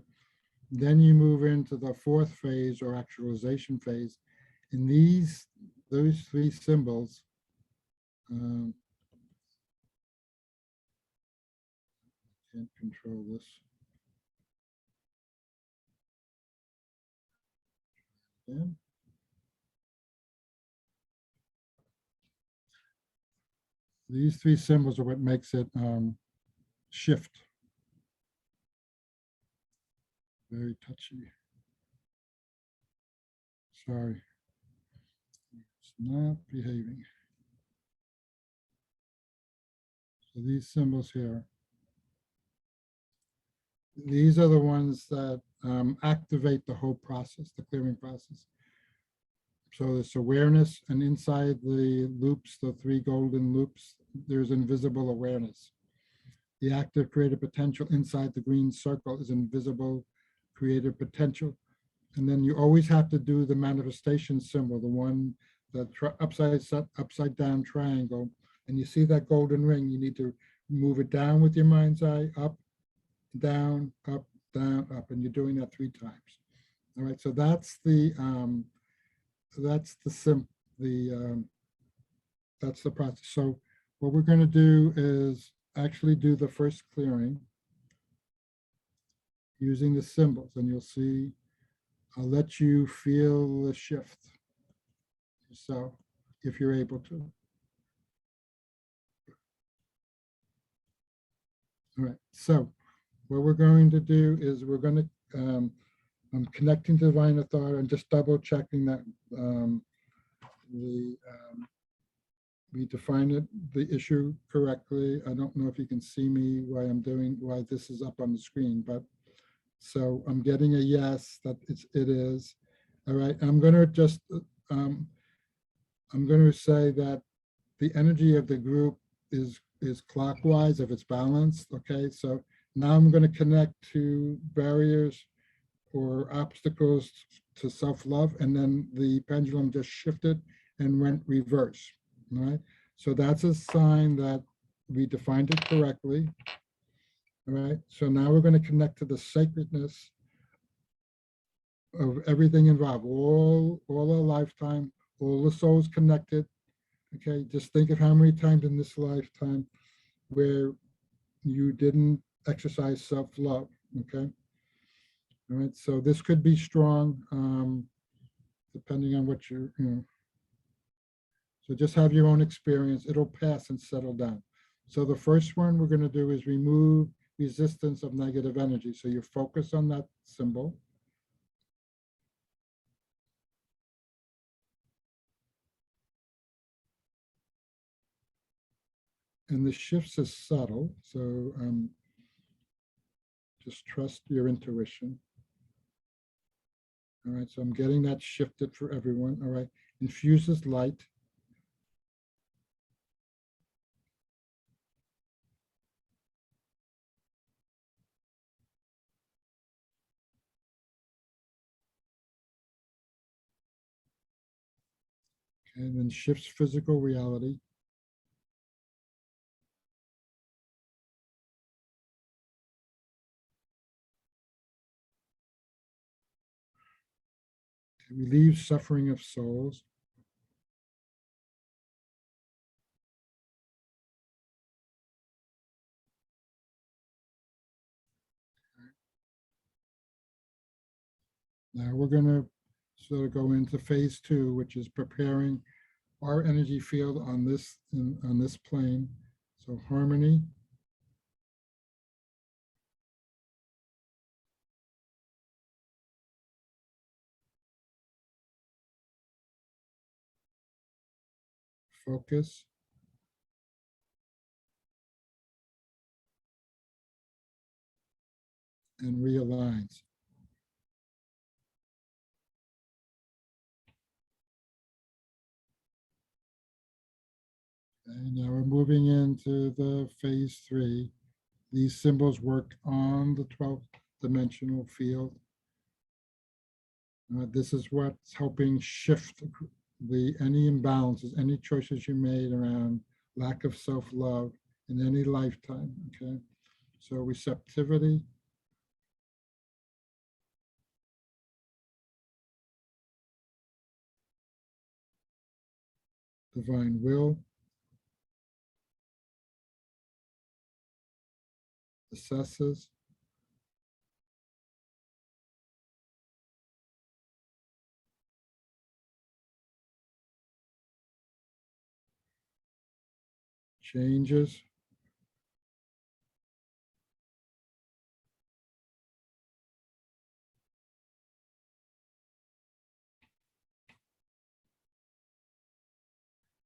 then you move into the 4th phase or actualization phase. In those 3 symbols, can't control this. Again. These 3 symbols are what makes it shift. Very touchy. Sorry. It's not behaving. So these symbols here, these are the ones that activate the whole process, the clearing process. So it's awareness, and inside the loops, the 3 golden loops, there's invisible awareness. The active creative potential inside the green circle is invisible creative potential. And then you always have to do the manifestation symbol, the one that upside down triangle. And you see that golden ring, you need to move it down with your mind's eye, up, down, up, and you're doing that 3 times. All right, so that's the process. So what we're going to do is actually do the first clearing using the symbols, and you'll see I'll let you feel the shift yourself if you're able to. All right, so what we're going to do is we're going to, I'm connecting to divine authority and just double checking that we define it, the issue correctly. I don't know if you can see me why this is up on the screen, but so I'm getting a yes that it is. All right, I'm going to just, I'm going to say that the energy of the group is clockwise if it's balanced. Okay, so now I'm going to connect to barriers or obstacles to self-love, and then the pendulum just shifted and went reverse. All right, so that's a sign that we defined it correctly. All right, so now we're going to connect to the sacredness of everything involved, all our lifetime, all the souls connected. Okay, just think of how many times in this lifetime where you didn't exercise self-love. Okay, all right, so this could be strong depending on what you're, so just have your own experience. It'll pass and settle down. So the first one we're going to do is remove resistance of negative energy. So you focus on that symbol. And the shifts is subtle. So just trust your intuition. All right, so I'm getting that shifted for everyone. All right, infuses light. And then shifts physical reality. It relieves suffering of souls. Now we're going to sort of go into phase 2, which is preparing our energy field on this plane. So harmony. Focus. and realigns. And now we're moving into the phase 3. These symbols work on the 12th dimensional field. This is what's helping shift any imbalances, any choices you made around lack of self-love in any lifetime, okay? So receptivity, divine will, assesses, changes,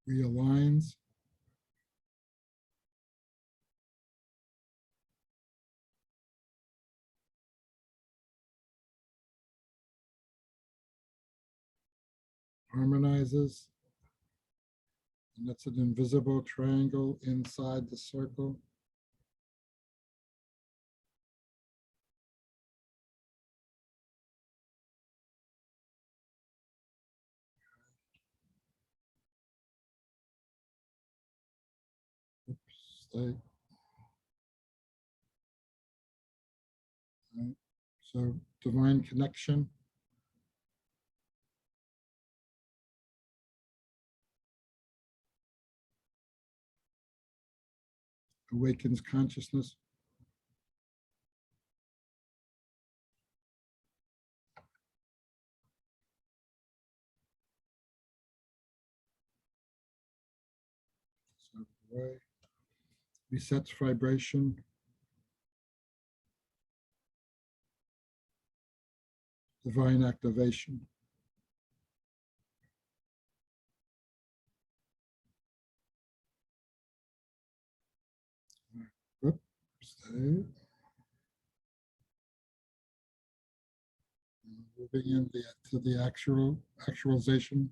realigns, harmonizes, and that's an invisible triangle inside the circle. Oops, stay. Right. So divine connection, awakens consciousness, so away, resets vibration, divine activation. Whoop, stay. Moving into the actualization.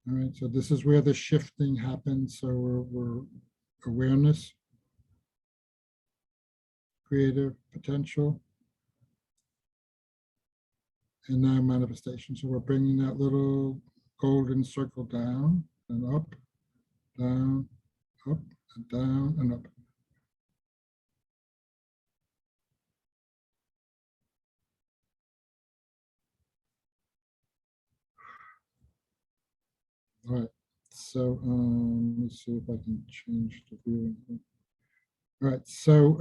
All right, so this is where the shifting happens. So we're awareness, creative potential, and now manifestation. So we're bringing that little golden circle down and up, and down and up. All right, so let me see if I can change the viewing. All right, so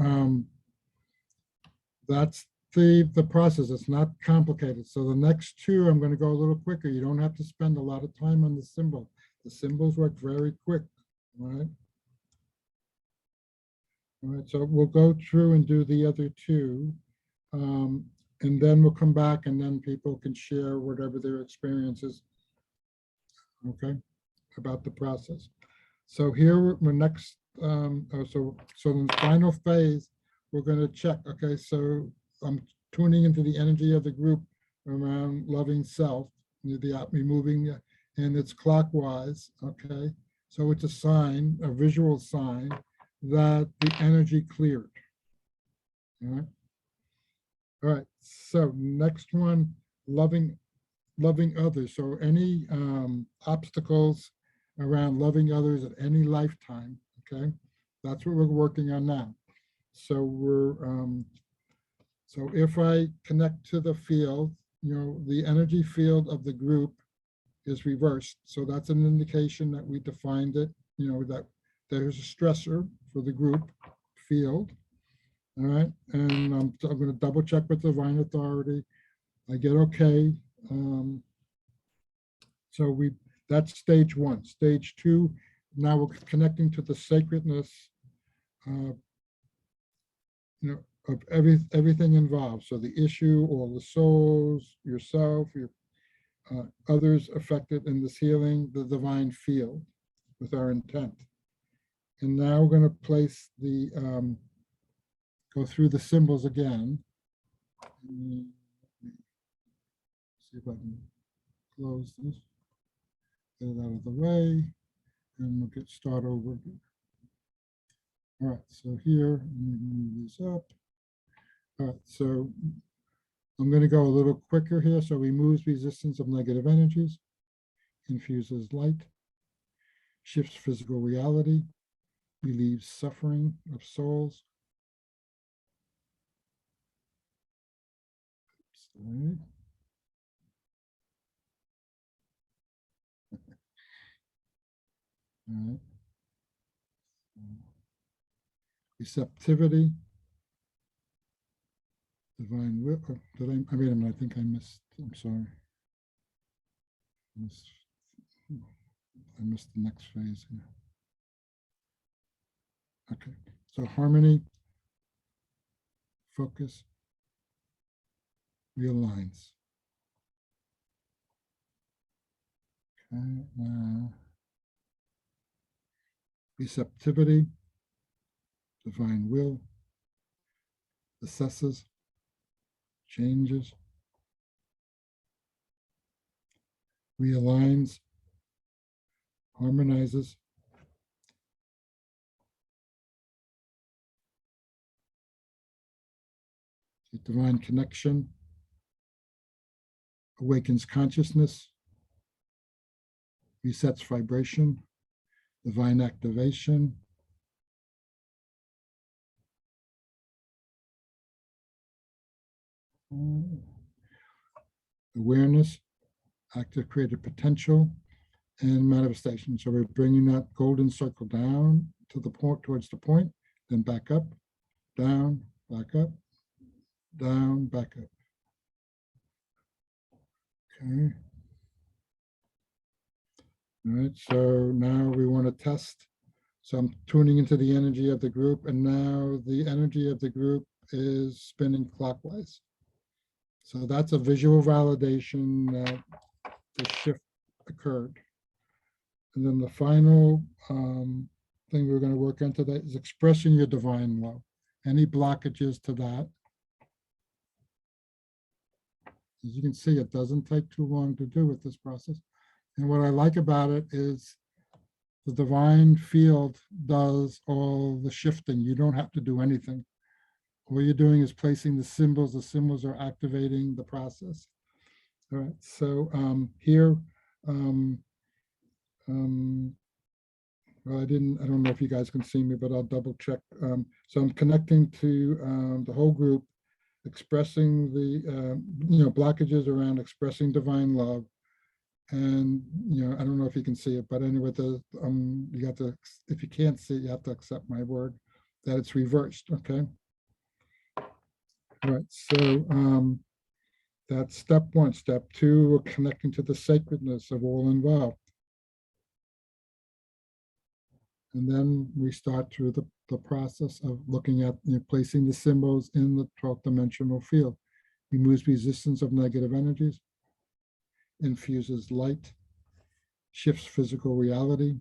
that's the process. It's not complicated. So the next two, I'm going to go a little quicker. You don't have to spend a lot of time on the symbol. The symbols work very quick, all right? All right, so we'll go through and do the other two, and then we'll come back and then people can share whatever their experience is, okay, about the process. So here we're next, so in the final phase, we're going to check, okay, so I'm tuning into the energy of the group around loving self, removing, and it's clockwise, okay? So it's a sign, a visual sign that the energy cleared. All right. All right. So next one, loving others. So any obstacles around loving others at any lifetime, okay? That's what we're working on now. So we're so if I connect to the field, you know, the energy field of the group is reversed. So that's an indication that we defined it, you know, that there's a stressor for the group field. All right. And I'm going to double check with divine authority. I get okay. So that's stage one. Stage two, now we're connecting to the sacredness, you know, of everything involved. So the issue, all the souls, yourself, your others affected in this healing, the divine field with our intent. And now we're going to place the, go through the symbols again. See if I can close this, get it out of the way, and we'll get start over again. All right, so here, let me move this up. All right, so I'm going to go a little quicker here. So removes resistance of negative energies, infuses light, shifts physical reality, relieves suffering of souls. Sorry. All right. Receptivity, divine will. Oh, did I wait a minute, I think I missed, I'm sorry. I missed the next phase here. Okay, so harmony, focus, realigns. Okay, receptivity, divine will, assesses, changes, realigns, harmonizes, divine connection, awakens consciousness, resets vibration, divine activation, awareness, active creative potential, and manifestation. So we're bringing that golden circle down to the point, towards the point, then back up, down, back up, down, back up. Okay. All right, so now we want to test. So I'm tuning into the energy of the group, and now the energy of the group is spinning clockwise. So that's a visual validation that the shift occurred. And then the final thing we're going to work on today is expressing your divine love. Any blockages to that? As you can see, it doesn't take too long to do with this process. And what I like about it is the divine field does all the shifting. You don't have to do anything. All you're doing is placing the symbols. The symbols are activating the process. All right, so here, well, I don't know if you guys can see me, but I'll double check. So I'm connecting to the whole group, expressing the, blockages around expressing divine love. And, I don't know if you can see it, but anyway, you have to, if you can't see it, you have to accept my word that it's reversed, okay? All right, so that's step one. Step two, we're connecting to the sacredness of all involved. And then we start through the process of looking at placing the symbols in the 12th dimensional field. Removes resistance of negative energies, infuses light, shifts physical reality,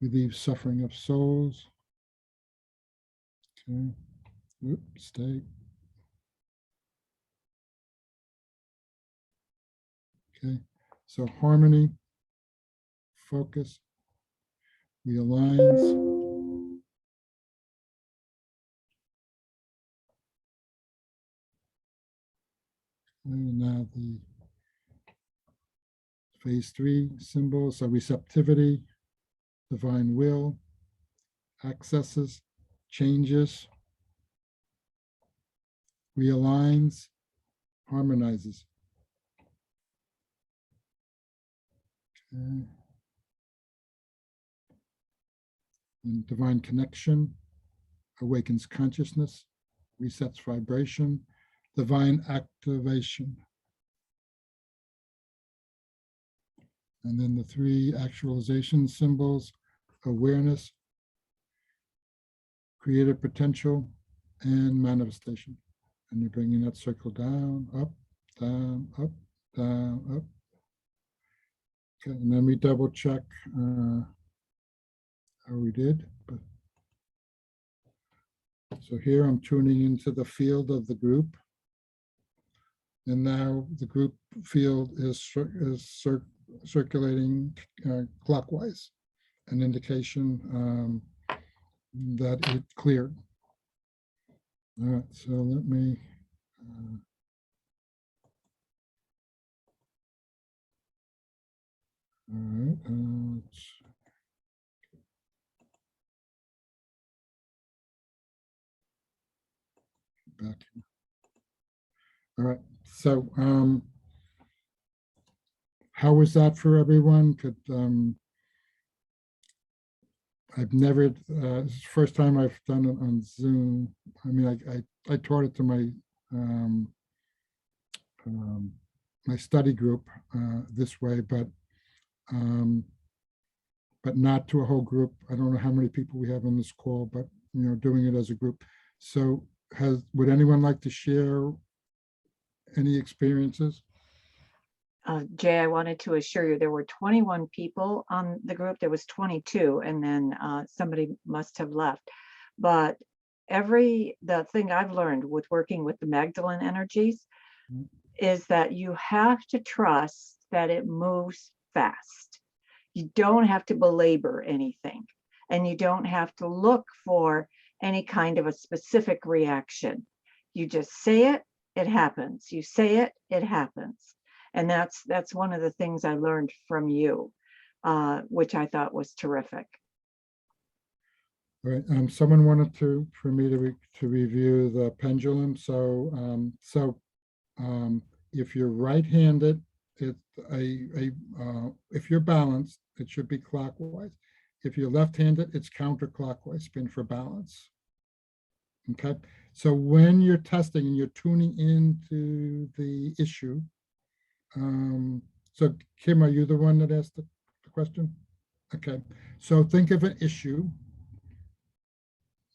relieves suffering of souls. Okay, oops, stay. Okay, so harmony, focus, realigns. And now the phase three symbols, so receptivity, divine will, accesses, changes, realigns, harmonizes. Okay. And divine connection, awakens consciousness, resets vibration, divine activation. And then the three actualization symbols, awareness, creative potential, and manifestation. And you're bringing that circle down, up, down, up, down, up. Okay, and then we double check how we did. So here I'm tuning into the field of the group. And now the group field is circulating clockwise, an indication that it cleared. All right, so let me. All right, back. All right, so how was that for everyone? I've never, it's the first time I've done it on Zoom. I mean, I taught it to my my study group this way, but not to a whole group. I don't know how many people we have on this call, but doing it as a group. So would anyone like to share any experiences? Jay, I wanted to assure you there were 21 people on the group. There was 22, and then somebody must have left. But the thing I've learned with working with the Magdalene energies is that you have to trust that it moves fast. You don't have to belabor anything, and you don't have to look for any kind of a specific reaction. You just say it, it happens. You say it, it happens. And that's one of the things I learned from you, which I thought was terrific. All right. Someone wanted for me to review the pendulum. So if you're right-handed, if you're balanced, it should be clockwise. If you're left-handed, it's counterclockwise spin for balance. Okay. So when you're testing and you're tuning into the issue. So Kim, are you the one that asked the question? Okay, so think of an issue.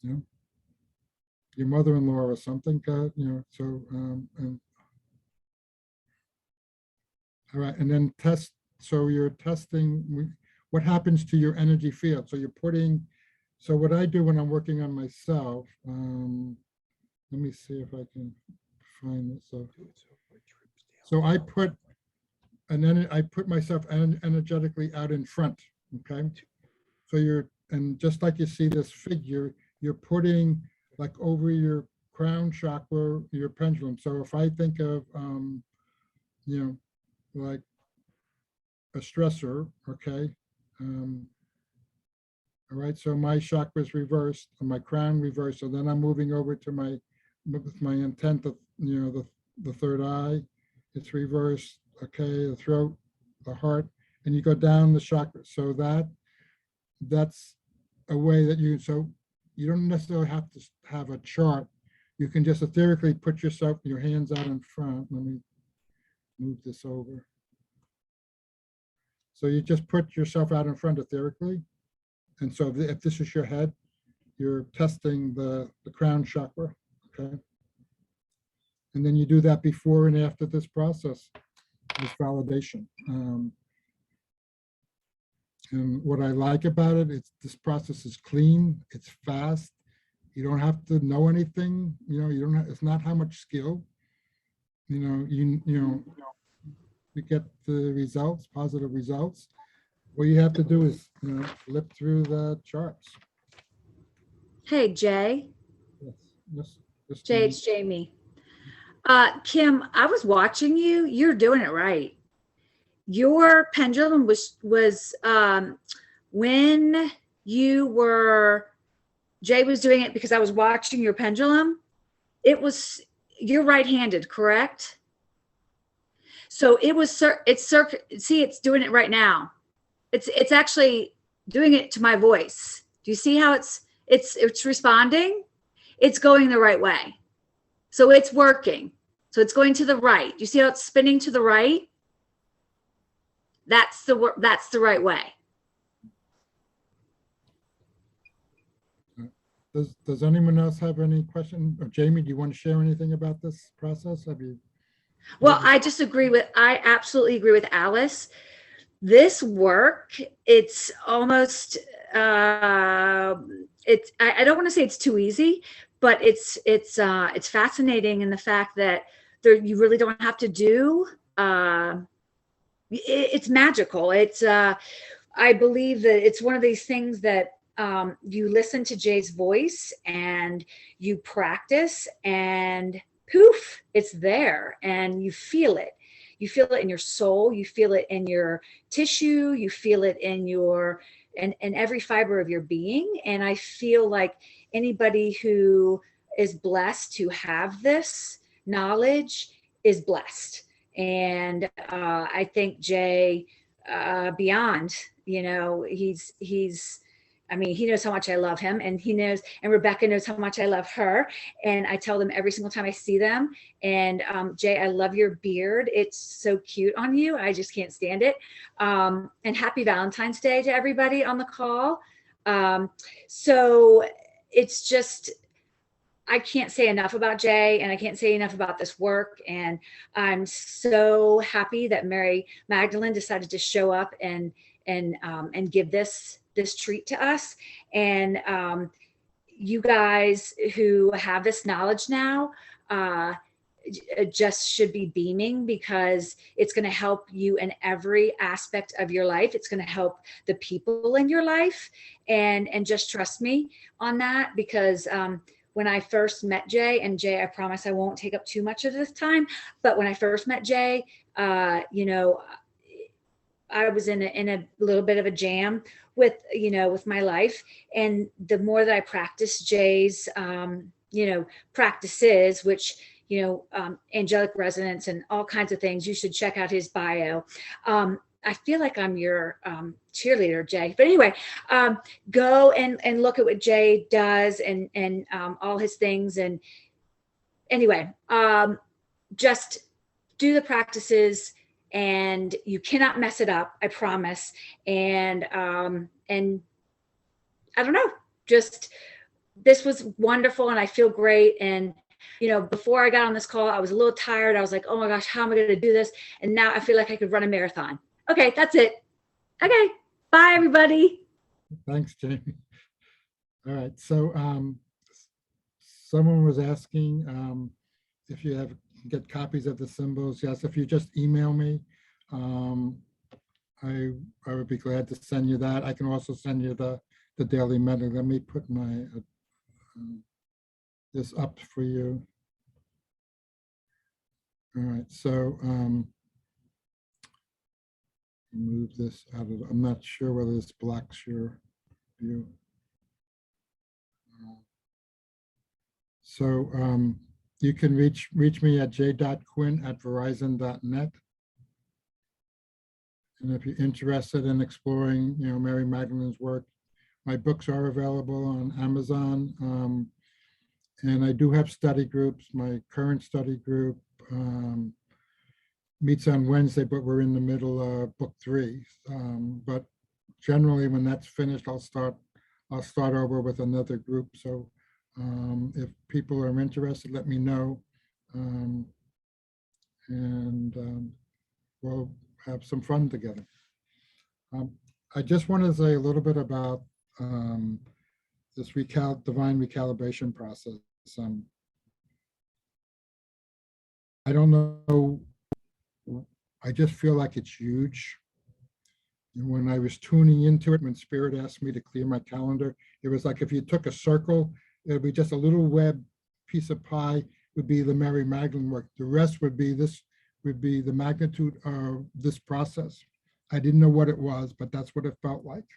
Your mother-in-law or something, and all right, and then test. So you're testing what happens to your energy field. So you're putting. So what I do when I'm working on myself, let me see if I can find this. So I put. And then I put myself energetically out in front, okay? So and just like you see this figure, you're putting like over your crown chakra, your pendulum. So if I think of, like a stressor, okay? All right, so my chakra is reversed, and my crown reversed. So then I'm moving over to with my intent of, the third eye, it's reversed. Okay, the throat, the heart, and you go down the chakras. So that's a way that you don't necessarily have to have a chart. You can just etherically put your hands out in front. Let me move this over. So you just put yourself out in front etherically. And so if this is your head, you're testing the crown chakra, okay? And then you do that before and after this process. This validation. And what I like about it, this process is clean, it's fast. You don't have to know anything, it's not how much skill. You get the results, positive results. What you have to do is, flip through the charts. Hey, Jay. Yes. Jay, it's Jamie. Kim, I was watching you. You're doing it right. Your pendulum was when Jay was doing it because I was watching your pendulum. You're right-handed, correct? So see, it's doing it right now. It's actually doing it to my voice. Do you see how it's responding? It's going the right way. So it's working. So it's going to the right. You see how it's spinning to the right? That's the right way. Does anyone else have any question? Or Jamie, do you want to share anything about this process? Well, I absolutely agree with Alice. This work, it's almost, I don't want to say it's too easy, but it's fascinating in the fact that you really don't have to do. It's magical. It's I believe that it's one of these things that you listen to Jay's voice and you practice, and poof, it's there, and you feel it. You feel it in your soul. You feel it in your tissue. You feel it in your in every fiber of your being. And I feel like anybody who is blessed to have this knowledge is blessed. And I think Jay, beyond, you know, I mean, he knows how much I love him, and he knows, and Rebecca knows how much I love her. And I tell them every single time I see them. And Jay, I love your beard. It's so cute on you. I just can't stand it. And happy Valentine's Day to everybody on the call. So it's just, I can't say enough about Jay, and I can't say enough about this work. And I'm so happy that Mary Magdalene decided to show up and give this treat to us. And you guys who have this knowledge now just should be beaming, because it's going to help you in every aspect of your life. It's going to help the people in your life, and just trust me on that, because when I first met Jay, and Jay, I promise I won't take up too much of this time, but when I first met Jay, you know, I was in a little bit of a jam with, you know, with my life. And the more that I practiced Jay's, you know, practices, which, you know, angelic resonance and all kinds of things, you should check out his bio. I feel like I'm your cheerleader, Jay. But anyway, go and look at what Jay does, and all his things. And anyway, just do the practices, and you cannot mess it up, I promise. And I don't know, just, this was wonderful, and I feel great. And you know, before I got on this call, I was a little tired. I was like, oh my gosh, how am I going to do this? And now I feel like I could run a marathon. Okay, that's it. Okay, bye everybody. Thanks, Jamie. All right, so someone was asking if you get copies of the symbols. Yes, if you just email me, I would be glad to send you that. I can also send you the daily meta. Let me put my this up for you. All right, so move this out of, I'm not sure whether this blocks your view. So you can reach me at j.quinn@verizon.net. And if you're interested in exploring, you know, Mary Magdalene's work, my books are available on Amazon. And I do have study groups. My current study group meets on Wednesday, but we're in the middle of book 3. But generally, when that's finished, I'll start over with another group. So if people are interested, let me know, and we'll have some fun together. I just want to say a little bit about this divine recalibration process. I don't know, I just feel like it's huge. And when I was tuning into it, when Spirit asked me to clear my calendar, it was like if you took a circle, it would be just a little web piece of pie would be the Mary Magdalene work. The rest would be the magnitude of this process. I didn't know what it was, but that's what it felt like.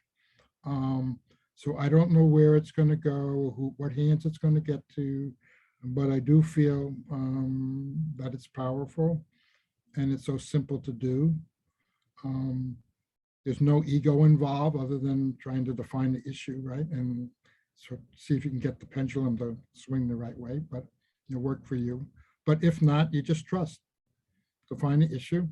So I don't know where it's going to go, what hands it's going to get to, but I do feel that it's powerful, and it's so simple to do. There's no ego involved other than trying to define the issue, right? And so see if you can get the pendulum to swing the right way, but it'll work for you. But if not, you just trust. Define the issue.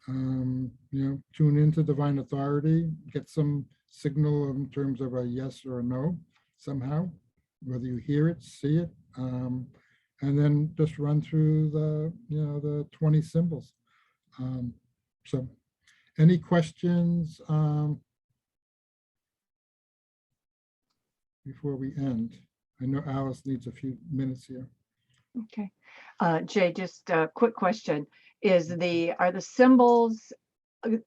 You know, tune into divine authority, get some signal in terms of a yes or a no somehow, whether you hear it, see it, and then just run through the 20 symbols. So any questions before we end? I know Alice needs a few minutes here. Okay. Jay, just a quick question. Are the symbols,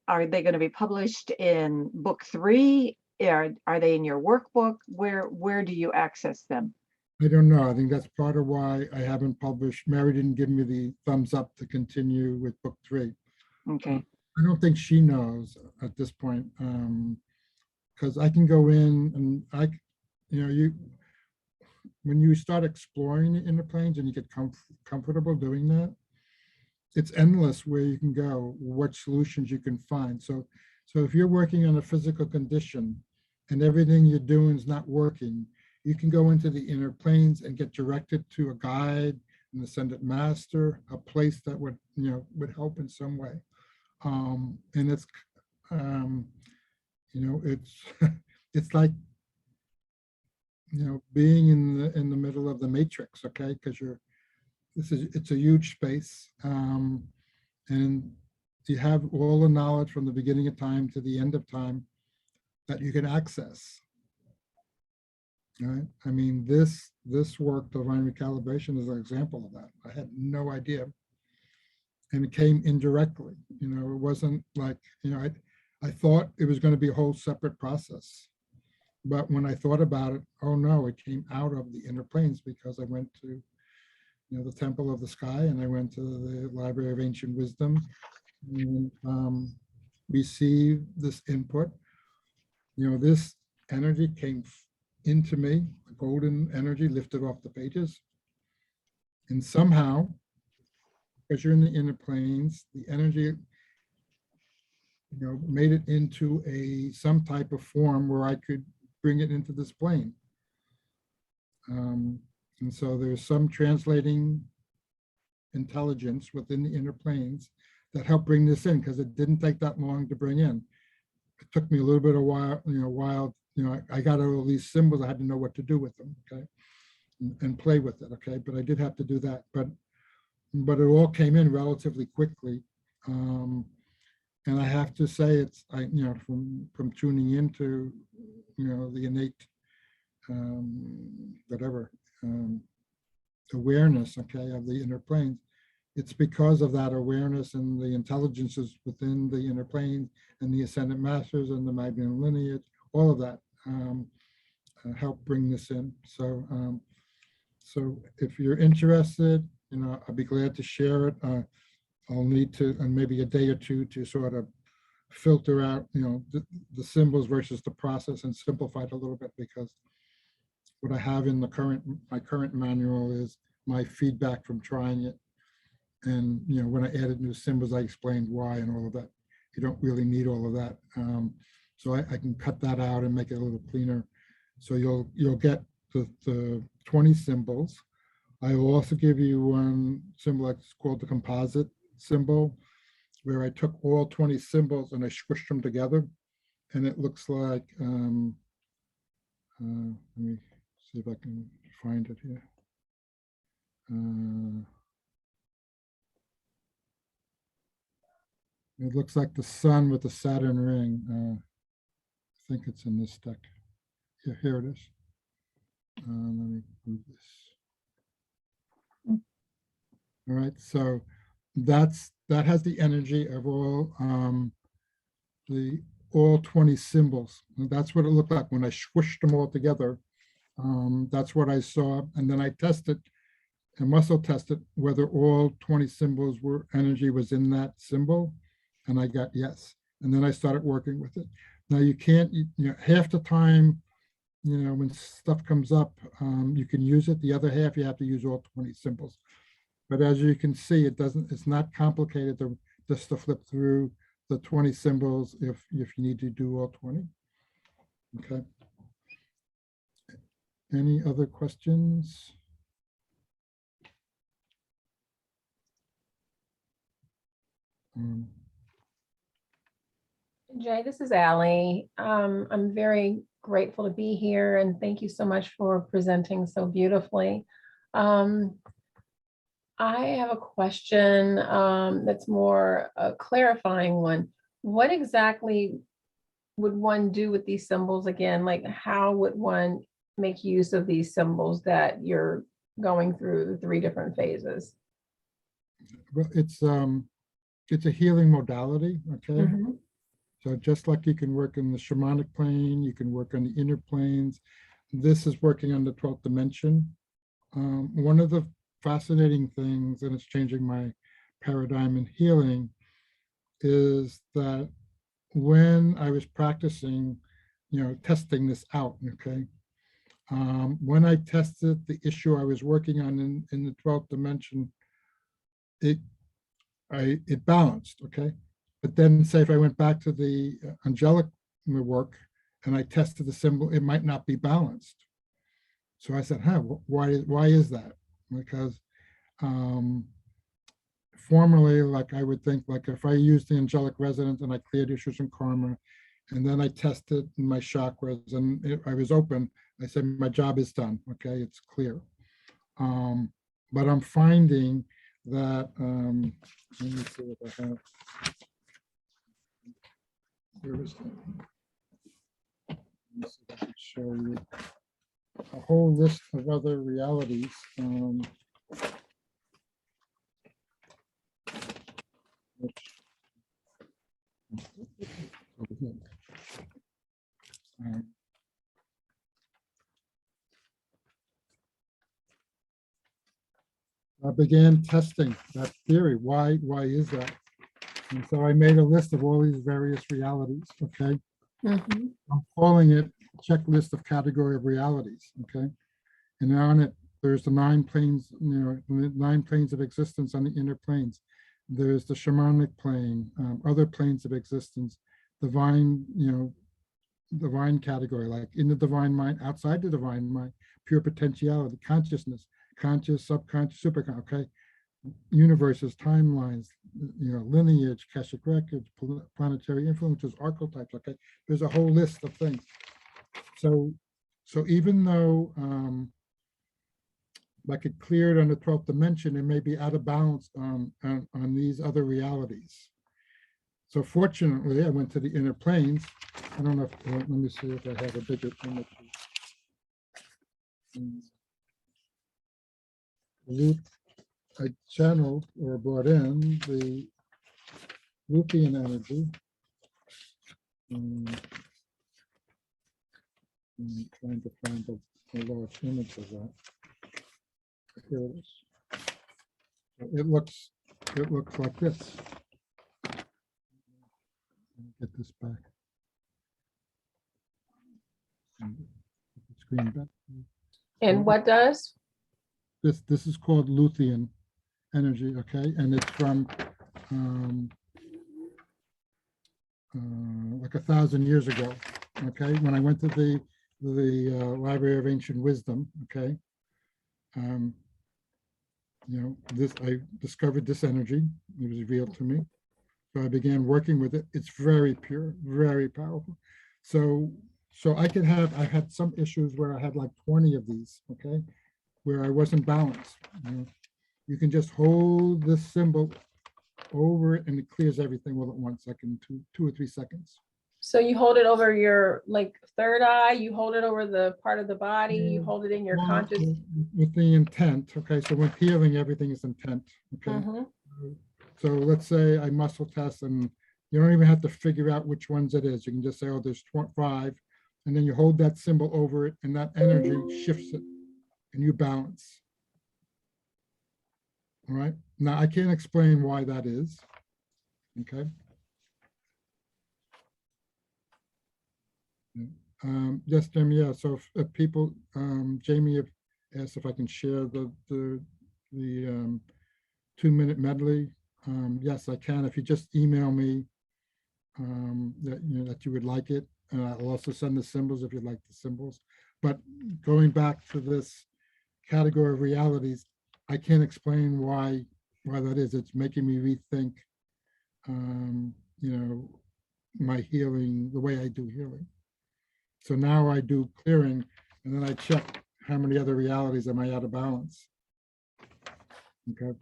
are they going to be published in book 3? Are they in your workbook? Where do you access them? I don't know. I think that's part of why I haven't published. Mary didn't give me the thumbs up to continue with book 3. Okay. I don't think she knows at this point, because I can go in and when you start exploring the inner planes and you get comfortable doing that, it's endless where you can go, what solutions you can find. So if you're working on a physical condition and everything you're doing is not working, you can go into the inner planes and get directed to a guide, an ascended master, a place that would help in some way. And it's it's it's like being in the middle of the matrix, okay? Because it's a huge space, and you have all the knowledge from the beginning of time to the end of time that you can access. Right? I mean, this work, Divine Recalibration, is an example of that. I had no idea, and it came indirectly. It wasn't like I thought it was going to be a whole separate process. But when I thought about it, oh no, it came out of the inner planes because I went to, the Temple of the Sky, and I went to the Library of Ancient Wisdom and received this input. This energy came into me, the golden energy lifted off the pages. And somehow, because you're in the inner planes, the energy made it into some type of form where I could bring it into this plane. And so there's some translating intelligence within the inner planes that helped bring this in, because it didn't take that long to bring in. It took me a little bit of while, I got all these symbols, I had to know what to do with them, okay, and play with it, okay, but I did have to do that, but it all came in relatively quickly. And I have to say, from tuning into, the innate, awareness, okay, of the inner planes, it's because of that awareness and the intelligences within the inner planes and the ascended masters and the Magdalene lineage, all of that help bring this in. So, so if you're interested, I'll be glad to share it. I'll need to, and maybe a day or two, to sort of filter out, the symbols versus the process and simplify it a little bit, because what I have in my current manual is my feedback from trying it. And, when I added new symbols, I explained why and all of that. You don't really need all of that. So I can cut that out and make it a little cleaner. So you'll get the 20 symbols. I will also give you one symbol that's called the composite symbol, where I took all 20 symbols and I squished them together. And it looks like, let me see if I can find it here. It looks like the sun with the Saturn ring. I think it's in this deck. Yeah, here it is. Let me move this. All right, so that has the energy of all 20 symbols. And that's what it looked like when I squished them all together. That's what I saw, and then I tested and muscle tested whether all 20 symbols energy was in that symbol, and I got yes. And then I started working with it. Now you can't, half the time, when stuff comes up, you can use it. The other half, you have to use all 20 symbols. But as you can see, it's not complicated just to flip through the 20 symbols if you need to do all 20. Okay. Any other questions? Jay, this is Allie. I'm very grateful to be here, and thank you so much for presenting so beautifully. I have a question that's more a clarifying one. What exactly would one do with these symbols again? Like, how would one make use of these symbols that you're going through the 3 different phases. Well, it's a healing modality, okay? Mhm. So just like you can work in the shamanic plane, you can work on the inner planes. This is working on the 12th dimension. One of the fascinating things, and it's changing my paradigm in healing, is that when I was practicing, testing this out, okay? When I tested the issue I was working on in the 12th dimension, it balanced, okay? But then say if I went back to the angelic work and I tested the symbol, it might not be balanced. So I said, why is that? Because formerly, like I would think, like if I used the angelic resonance and I cleared issues from karma, and then I tested my chakras and I was open, I said, my job is done, okay, it's clear. But I'm finding that, let me see what I have. Where is that? Let me see if I can show you a whole list of other realities. Over here. I began testing that theory. Why is that? And so I made a list of all these various realities, okay? Mhm. I'm calling it checklist of category of realities, okay? And on it, there's the 9 planes, the 9 planes of existence on the inner planes. There's the shamanic plane, other planes of existence, divine, divine category, like in the divine mind, outside the divine mind, pure potentiality, consciousness, conscious, subconscious, superconscious, okay? Universes, timelines, lineage, Akashic records, planetary influences, archetypes, okay? There's a whole list of things. So even though like it cleared on the 12th dimension, it may be out of balance on these other realities. So fortunately, I went to the inner planes. I don't know if, let me see if I have a bigger image. I channeled or brought in the Lupian energy. I'm trying to find the large image of that. Here it is. It looks like this. Let me get this back. Screen back. And what does? This is called Luthean energy, okay, and it's from like 1,000 years ago, okay. When I went to the Library of Ancient Wisdom, okay, I discovered this energy. It was revealed to me, so I began working with it. It's very pure, very powerful. So I had some issues where I had like 20 of these, okay, where I wasn't balanced. You can just hold this symbol over it and it clears everything all at once, like in 2 or 3 seconds. So you hold it over your like third eye, you hold it over the part of the body, you hold it in your Well, conscious. with the intent, okay, so with healing, everything is intent, okay? Mhm. So let's say I muscle test and you don't even have to figure out which ones it is. You can just say, oh, there's 5, and then you hold that symbol over it and that energy shifts it and you balance. All right, now I can't explain why that is, okay? Yes, Jamie, yeah, so if people, Jamie asked if I can share the 2-minute medley. Yes, I can. If you just email me that you would like it, I'll also send the symbols if you'd like the symbols. But going back to this category of realities, I can't explain why that is. It's making me rethink, my healing, the way I do healing. So now I do clearing, and then I check how many other realities am I out of balance. Okay.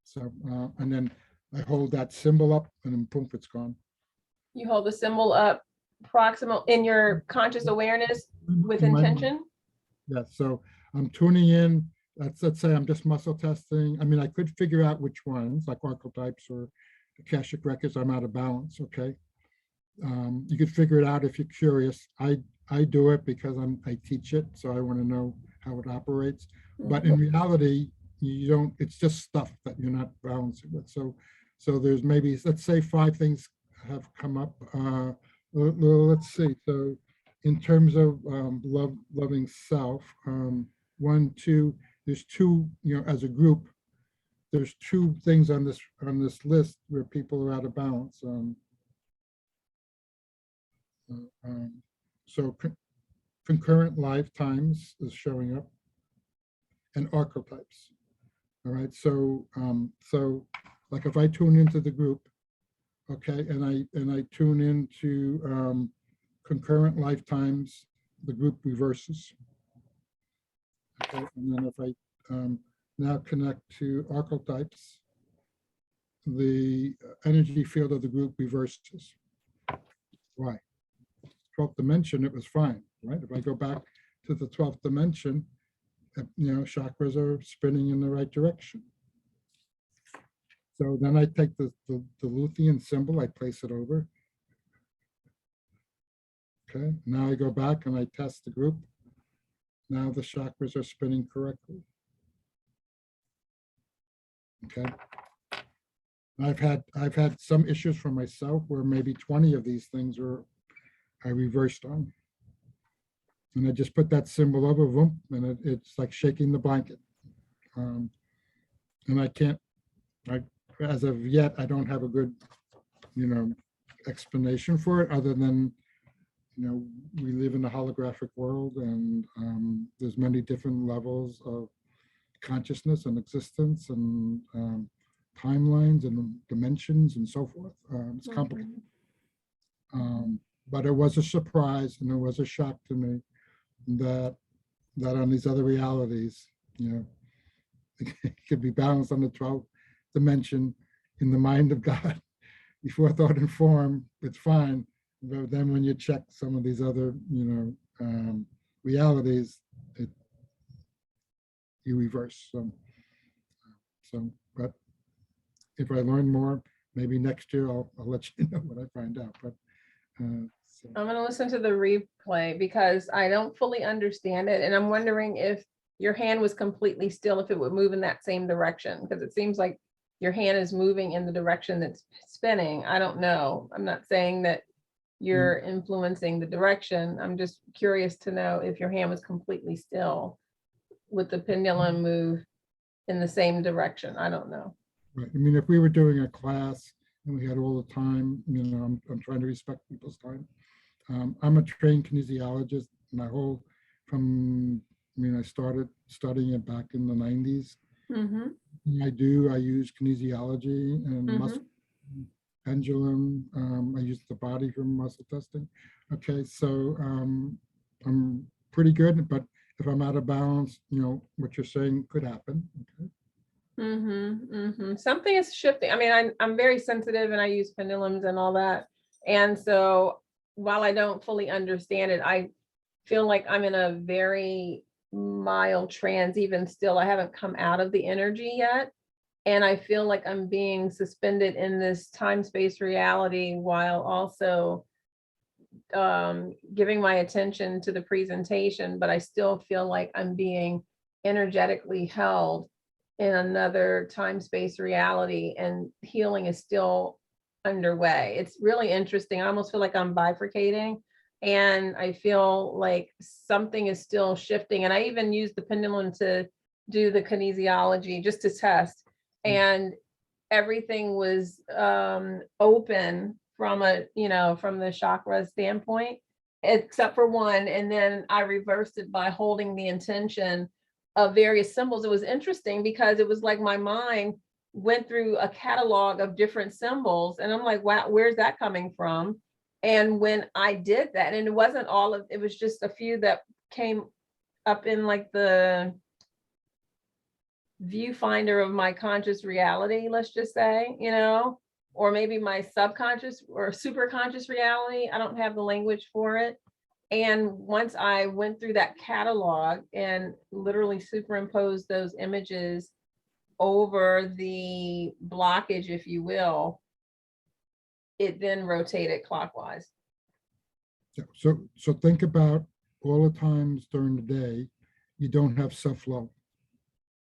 So, and then I hold that symbol up and then poof, it's gone. You hold the symbol up proximal in your conscious awareness with In my mind. intention. Yeah, so I'm tuning in let's say I'm just muscle testing. I mean, I could figure out which ones, like archetypes or Akashic records, I'm out of balance, okay? You could figure it out if you're curious. I do it because I teach it, so I want to know how it operates. But in reality, you don't, it's just stuff that you're not balancing with. So there's maybe, let's say 5 things have come up. Let's see. So in terms of loving self, 1, 2, there's 2, as a group, there's 2 things on this list where people are out of balance. So concurrent lifetimes is showing up, and archetypes. All right, so like if I tune into the group, okay, and I tune into concurrent lifetimes, the group reverses. Okay, and then if I now connect to archetypes, the energy field of the group reverses. Why? 12th dimension, it was fine, right? If I go back to the 12th dimension, chakras are spinning in the right direction. So then I take the Luthean symbol, I place it over. Okay, now I go back and I test the group. Now the chakras are spinning correctly. Okay. I've had some issues for myself where maybe 20 of these things I reversed on. And I just put that symbol over them, and it's like shaking the blanket. And I can't, as of yet, I don't have a good, explanation for it, other than, we live in a holographic world, and there's many different levels of consciousness and existence, and timelines and dimensions and so forth. It's complicated. But it was a surprise, and it was a shock to me that on these other realities, it could be balanced on the 12th dimension in the mind of God. Before thought and form, it's fine. But then when you check some of these other, realities, you reverse. But if I learn more, maybe next year I'll let you know what I find out. But I'm going to listen to the replay because I don't fully understand it. And I'm wondering if your hand was completely still, if it would move in that same direction, because it seems like your hand is moving in the direction that's spinning. I don't know. I'm not saying that you're influencing the direction. I'm just curious to know if your hand was completely still with the pendulum move in the same direction. I don't know. Right. I mean, if we were doing a class and we had all the time, I'm trying to respect people's time. I'm a trained kinesiologist. I started studying it back in the 90s. I use kinesiology and muscle pendulum. I use the body for muscle testing. Okay, so I'm pretty good, but if I'm out of balance, what you're saying could happen. Okay. Something is shifting. I mean, I'm very sensitive and I use pendulums and all that. And so while I don't fully understand it, I feel like I'm in a very mild trance even still. I haven't come out of the energy yet. And I feel like I'm being suspended in this time-space reality while also giving my attention to the presentation, but I still feel like I'm being energetically held in another time-space reality, and healing is still underway. It's really interesting. I almost feel like I'm bifurcating, and I feel like something is still shifting. And I even used the pendulum to do the kinesiology just to test, and everything was open from from the chakra standpoint, except for one. And then I reversed it by holding the intention of various symbols. It was interesting because it was like my mind went through a catalog of different symbols, and I'm like, wow, where's that coming from? And when I did that, and it wasn't all of it, was just a few that came up in like the viewfinder of my conscious reality, let's just say, or maybe my subconscious or super conscious reality. I don't have the language for it. And once I went through that catalog and literally superimposed those images over the blockage, if you will, it then rotated clockwise. Yeah, so think about all the times during the day you don't have self-love.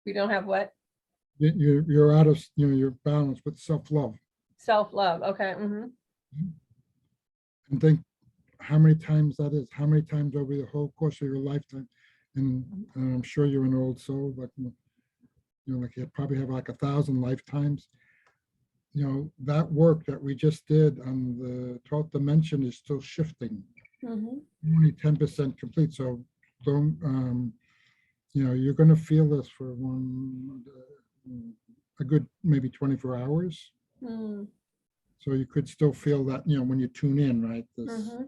We don't have what? You're out of, you're balanced with self-love. Self-love. Okay. Mm-hmm. And think how many times that is, how many times over the whole course of your lifetime. And I'm sure you're an old soul, but like you probably have like 1,000 lifetimes. That work that we just did on the 12th dimension is still shifting. Mm-hmm. Only 10% complete. So don't, you're going to feel this for a good maybe 24 hours. Mm. So you could still feel that, when you tune in, right? Mm-hmm.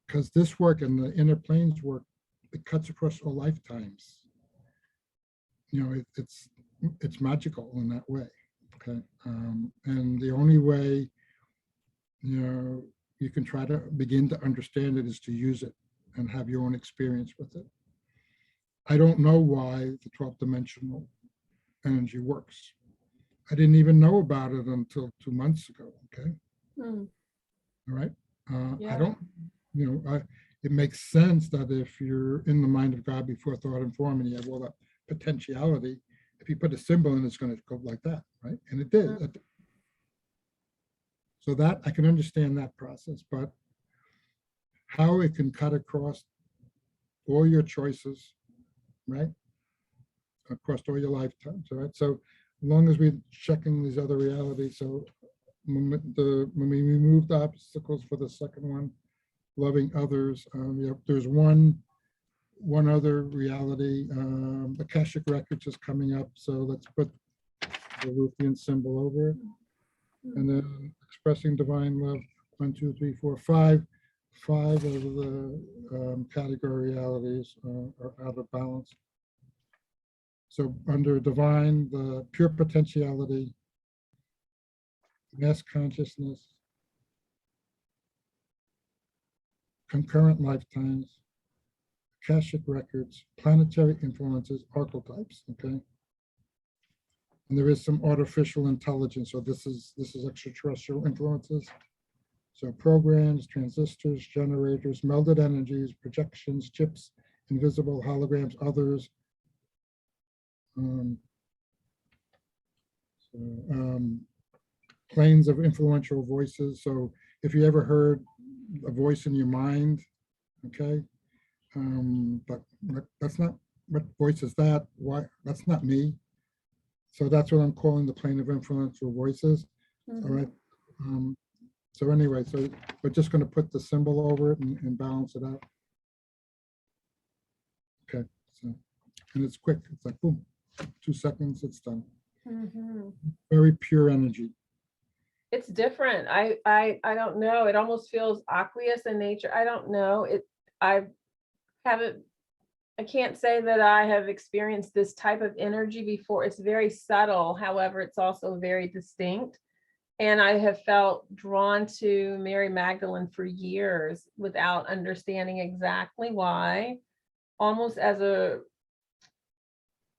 Because this work and the inner planes work, it cuts across all lifetimes. It's magical in that way. Okay. And the only way, you can try to begin to understand it is to use it and have your own experience with it. I don't know why the 12th dimensional energy works. I didn't even know about it until 2 months ago. Okay. Mm. All right. Yeah. I don't, it makes sense that if you're in the mind of God before thought and form and you have all that potentiality, if you put a symbol in, it's going to go like that, right? And it did. Mm. So that I can understand that process, but how it can cut across all your choices, right? Across all your lifetimes, all right? So as long as we're checking these other realities, so when we remove the obstacles for the second one, loving others, there's one other reality, Akashic Records is coming up, so let's put the Ruthian symbol over it. And then expressing divine love, 1, 2, 3, 4, 5. 5 of the category realities are out of balance. So under divine, the pure potentiality, mass consciousness, concurrent lifetimes, Akashic records, planetary influences, archetypes, okay? And there is some artificial intelligence, so this is extraterrestrial influences. So programs, transistors, generators, melded energies, projections, chips, invisible holograms, others. Planes of influential voices. So if you ever heard a voice in your mind, okay, but that's not, what voice is that? Why? That's not me. So that's what I'm calling the plane of influential voices. Mm-hmm. All right. So anyway, so we're just going to put the symbol over it and balance it out. Okay. So, and it's quick. It's like boom, 2 seconds, it's done. Mm-hmm. Very pure energy. It's different. I don't know. It almost feels aqueous in nature. I don't know. I can't say that I have experienced this type of energy before. It's very subtle. However, it's also very distinct. And I have felt drawn to Mary Magdalene for years without understanding exactly why, almost as I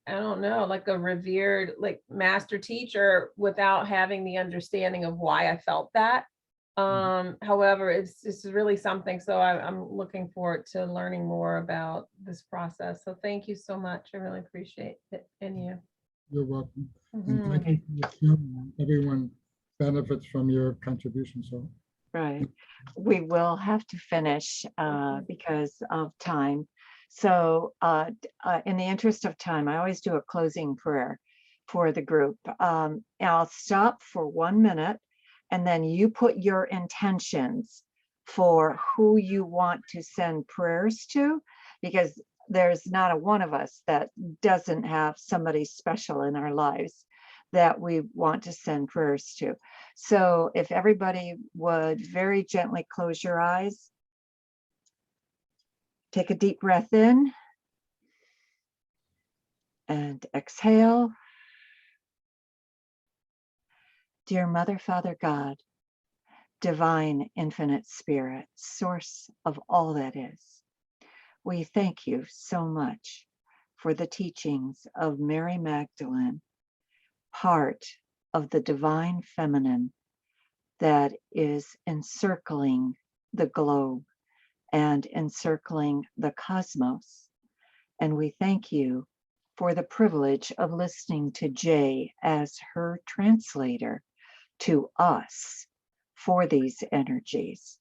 don't know, like a revered, like master teacher without having the understanding of why I felt that. However, it's really something. So I'm looking forward to learning more about this process. So thank you so much. I really appreciate it in you. You're welcome. Mm-hmm. And thank you for your sharing. Everyone benefits from your contribution. So Right. We will have to finish because of time. So in the interest of time, I always do a closing prayer for the group. I'll stop for 1 minute and then you put your intentions for who you want to send prayers to, because there's not a one of us that doesn't have somebody special in our lives that we want to send prayers to. So if everybody would very gently close your eyes, take a deep breath in and exhale. Dear Mother, Father, God, divine infinite spirit, source of all that is. We thank you so much for the teachings of Mary Magdalene, part of the divine feminine that is encircling the globe and encircling the cosmos. And we thank you for the privilege of listening to Jay as her translator to us for these energies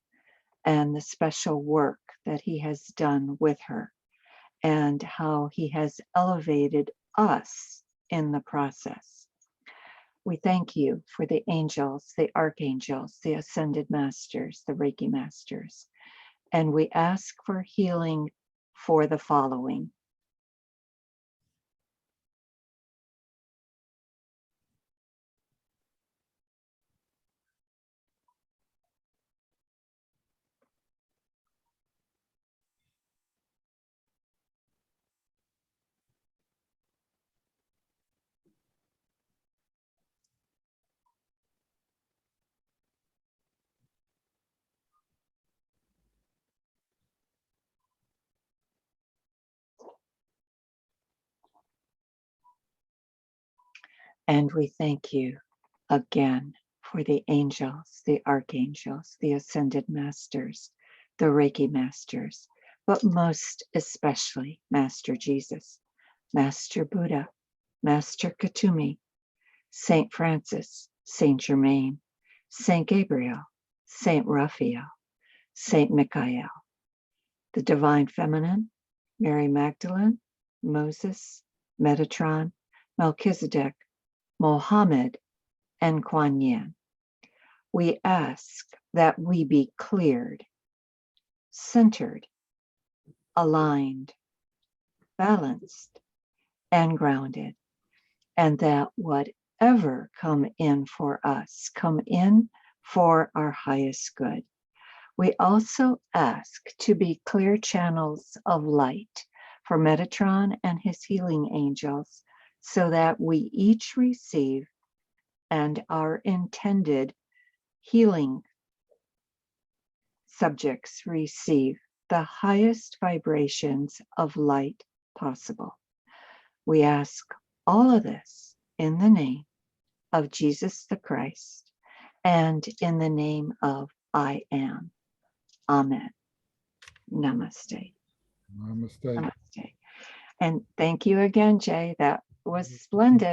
and the special work that he has done with her and how he has elevated us in the process. We thank you for the angels, the archangels, the ascended masters, the Reiki masters, and we ask for healing for the following. And we thank you again for the angels, the archangels, the ascended masters, the Reiki masters, but most especially Master Jesus, Master Buddha, Master Katumi, Saint Francis, Saint Germain, Saint Gabriel, Saint Raphael, Saint Michael, the Divine Feminine, Mary Magdalene, Moses, Metatron, Melchizedek, Mohammed, and Kuan Yin. We ask that we be cleared, centered, aligned, balanced, and grounded, and that whatever come in for us, come in for our highest good. We also ask to be clear channels of light for Metatron and his healing angels, so that we each receive and our intended healing subjects receive the highest vibrations of light possible. We ask all of this in the name of Jesus the Christ and in the name of I am. Amen. Namaste. Namaste. Namaste. And thank you again, Jay. That was splendid.